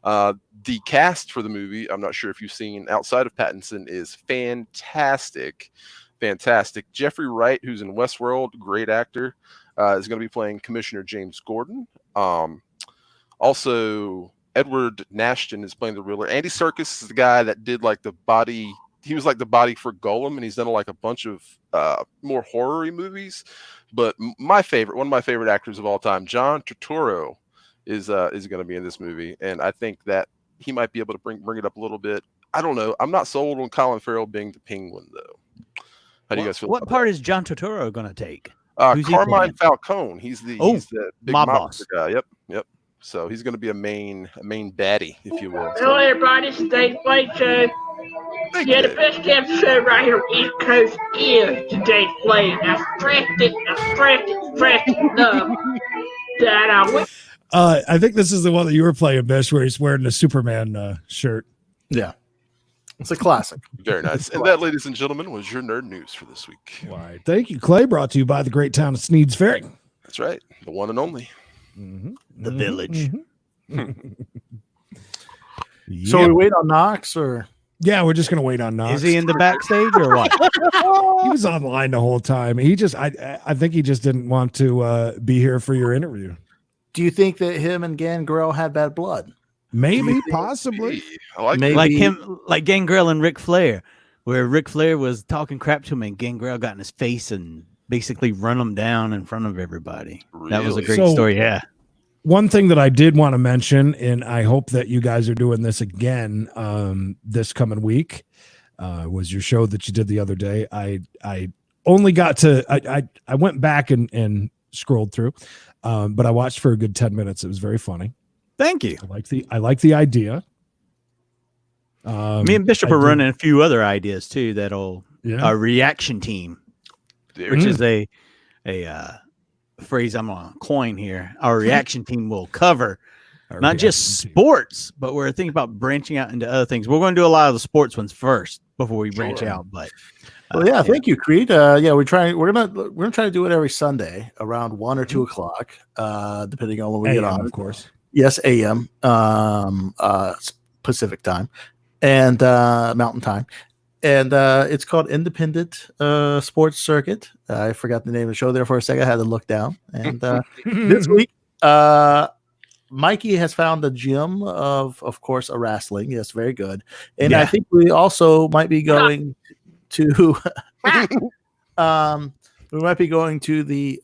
The cast for the movie, I'm not sure if you've seen outside of Pattinson, is fantastic. Jeffrey Wright, who's in Westworld, great actor, is going to be playing Commissioner James Gordon. Also, Edward Nashton is playing the Riddler. Andy Serkis is the guy that did the body. He was the body for Golem, and he's done a bunch of more horror-y movies. But one of my favorite actors of all time, John Turturro, is going to be in this movie, and I think that he might be able to bring it up a little bit. I don't know. I'm not sold on Colin Farrell being the Penguin, though. How do you guys feel? What part is John Turturro going to take? Carmine Falcone. He's the big mob boss guy. Yep. So he's going to be a main baddie, if you will. Hello, everybody. It's Dave Flake Show. Yeah, the best kept show right here on East Coast is the Dave Flake. I stressed it enough that I went. I think this is the one that you were playing, Bish, where he's wearing the Superman shirt. Yeah. It's a classic. Very nice. And that, ladies and gentlemen, was your nerd news for this week. All right. Thank you, Clay. Brought to you by the great town of Sneeds Ferry. That's right. The one and only. The village. So we wait on Knox, or? Yeah, we're just going to wait on Knox. Is he in the backstage or what? He was online the whole time. I think he just didn't want to be here for your interview. Do you think that him and Gangrel had bad blood? Maybe, possibly. I like Maybe. Like Gangrel and Ric Flair. where Ric Flair was talking crap to him and Gangrel got in his face and basically run him down in front of everybody. That was a great story. Yeah. One thing that I did want to mention, and I hope that you guys are doing this again this coming week, was your show that you did the other day. I only got to I went back and scrolled through, but I watched for a good 10 minutes. It was very funny. Thank you. I like the idea. Me and Bishop are running a few other ideas too. That'll a reaction team, which is a phrase I'm gonna coin here. Our reaction team will cover not just sports, but we're thinking about branching out into other things. We're going to do a lot of the sports ones first before we branch out. But well, thank you, Creed. We're gonna try to do it every Sunday around 1 or 2 o'clock, depending on when we get on. Of course. Yes, AM, Pacific time, and Mountain time, and it's called Independent Sports Circuit. I forgot the name of the show there for a second. I had to look down. And this week, Mikey has found the gym of course, a wrestling. Yes, very good. And I think we also might be going to we might be going to the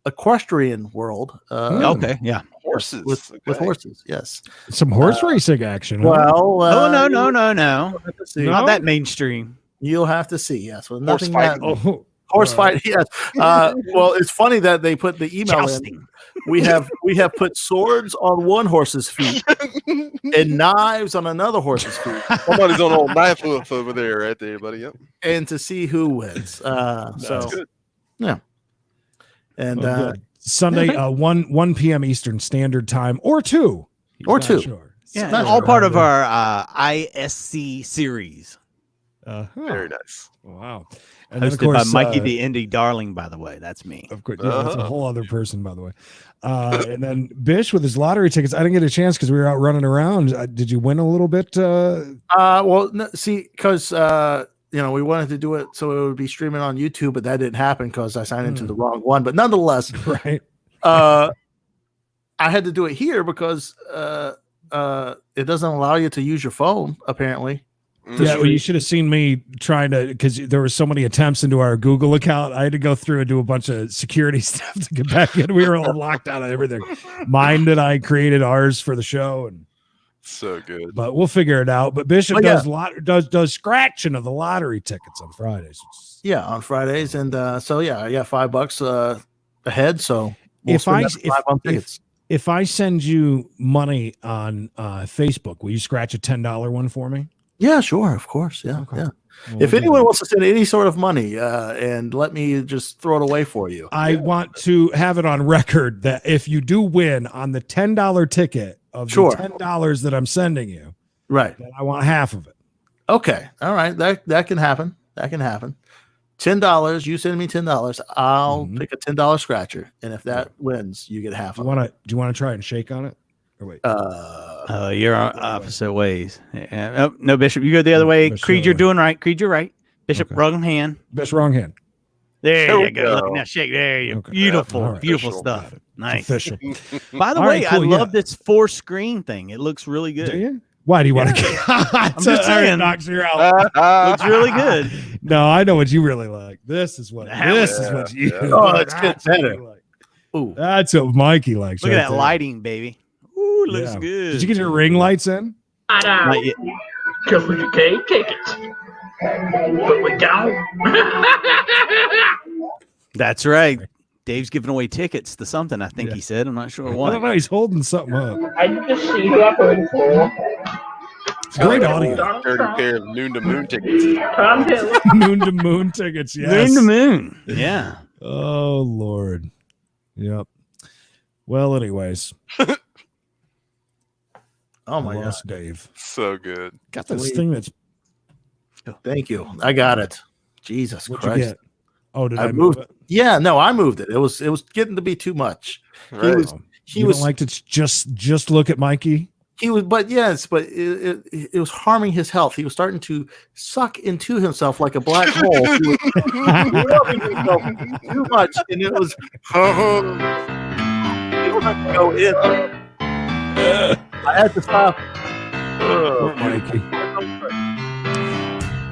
equestrian world. Okay, yeah. Horses. With horses, yes. Some horse racing action. Well, no. Not that mainstream. You'll have to see. Yes, well, Horse nothing fighting. horse fight. Yes. Well, it's funny that they put the email Jousting. in. We have put swords on one horse's feet and knives on another horse's feet. Somebody's on old knife hoof over there, right there, buddy. Yep. And to see who wins. So good. Yeah. And good. Sunday, 1 p.m. Eastern Standard Time, or 2. Or 2. Sure. Yeah, all part of our ISC series. Very nice. Wow. And hosted of course, by Mikey the Indie Darling, by the way. That's me. Of course. Yeah, that's a whole other person, by the way. And then Bish with his lottery tickets. I didn't get a chance because we were out running around. Did you win a little bit? Well, no, see, because we wanted to do it so it would be streaming on YouTube, but that didn't happen because I signed into the wrong one. But nonetheless, right. I had to do it here because it doesn't allow you to use your phone, apparently. Yeah, well, you should have seen me trying to, because there were so many attempts into our Google account. I had to go through and do a bunch of security stuff to get back in. We were all locked out of everything. Mine that I created ours for the show, and so good. But we'll figure it out. But Bishop does scratching of the lottery tickets on Fridays. Yeah, on Fridays, and so I got $5 ahead. So we'll if I send you money on Facebook, will you scratch a $10 one for me? Yeah, sure, of course. Yeah, okay. Yeah. Well, if anyone wants to send any sort of money and let me just throw it away for you. I want to have it on record that if you do win on the $10 ticket of the $10 that I'm sending you, right, then I want half of it. Okay. All right. That can happen. That can happen. $10. You send me $10. I'll pick a $10 scratcher. And if that wins, you get half of it. Do you want to try and shake on it? Or wait. You're on opposite ways. No, Bishop, you go the other way. Creed, you're doing right. Creed, you're right. Bishop, wrong hand. Bishop, wrong hand. There you go. Look, now shake. There you go. Beautiful, beautiful stuff. Nice. Official. By the way, I love this 4-screen thing. It looks really good. Do you? Why do you want to? I'm just saying, knocks you out. Looks really good. No, I know what you really like. This is what you. Oh, it's good better. Like. Ooh, that's what Mikey likes. Look at that lighting, baby. Ooh, looks good. Did you get your ring lights in? Not yet. Because we gave tickets, but we don't. That's right. Dave's giving away tickets to something. I think he said. I'm not sure what. I don't know. He's holding something up. I just see who I'm voting for. It's great audio. 30 pair of noon to moon tickets. Noon to moon tickets. Yes. Moon to moon. Yeah. Oh Lord. Yep. Well, anyways. Oh my God, Dave. So good. Got this thing that's. Thank you. I got it. Jesus What'd Christ. you get? Oh, did I moved it? Yeah, no, I moved it. It was getting to be too much. Right. He was like to just look at Mikey. He was, but it was harming his health. He was starting to suck into himself like a black hole. He was rubbing himself too much, and it was not go in. I had to stop. Poor Mikey.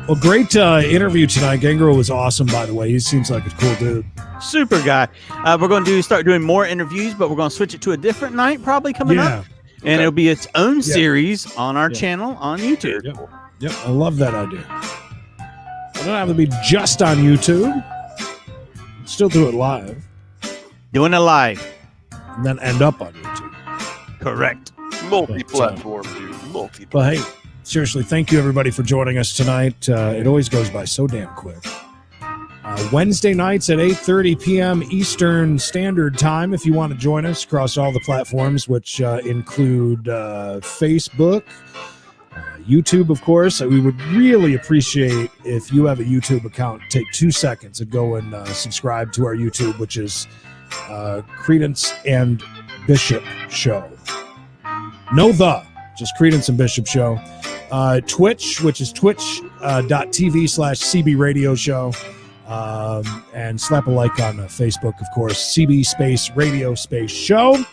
Well, great interview tonight. Gangrel was awesome, by the way. He seems like a cool dude. Super guy. We're going to start doing more interviews, but we're going to switch it to a different night probably coming up. And it'll be its own series on our channel on YouTube. Yep, I love that idea. It don't have to be just on YouTube. Still do it live. Doing it live. And then end up on YouTube. Correct. Multi-platform, dude. Multi-platform. But hey, seriously, thank you everybody for joining us tonight. It always goes by so damn quick. Wednesday nights at 8:30 p.m. Eastern Standard Time. If you want to join us across all the platforms, which include Facebook, YouTube, of course. We would really appreciate if you have a YouTube account. Take 2 seconds and go and subscribe to our YouTube, which is Credence and Bishop Show. Just Credence and Bishop Show. Twitch, which is twitch.tv/CB Radio Show. And slap a like on Facebook, of course, CB Space Radio Space Show.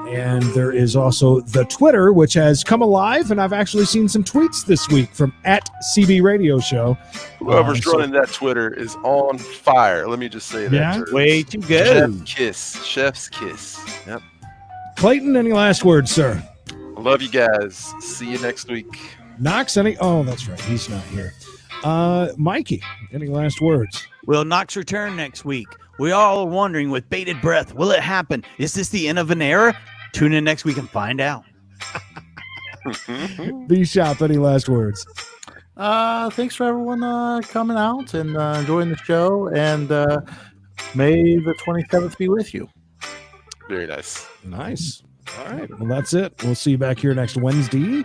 And there is also the Twitter, which has come alive, and I've actually seen some tweets this week from @CB Radio Show. Whoever's running that Twitter is on fire. Let me just say that. Yeah? Way too good. Chef's kiss. Yep. Clayton, any last words, sir? I love you guys. See you next week. Knox, oh, that's right. He's not here. Mikey, any last words? Will Knox return next week? We all are wondering with bated breath, will it happen? Is this the end of an era? Tune in next week and find out. B-Shop, any last words? Thanks for everyone coming out and enjoying the show. And may the 27th be with you. Very nice. Nice. All right. Well, that's it. We'll see you back here next Wednesday.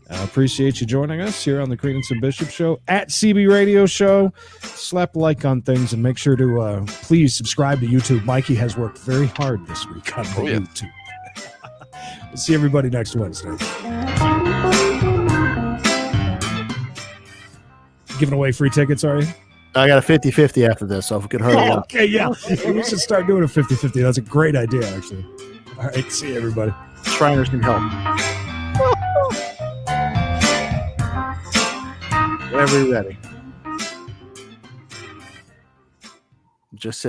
Appreciate you joining us here on the Credence and Bishop Show @CB Radio Show. Slap a like on things and make sure to please subscribe to YouTube. Mikey has worked very hard this week on YouTube. We'll see everybody next Wednesday. Giving away free tickets, are you? I got a 50-50 after this, so if we could hurry up. Okay, yeah. We should start doing a 50-50. That's a great idea, actually. All right, see you, everybody. Shriners need help. Whenever you're ready. Just sitting.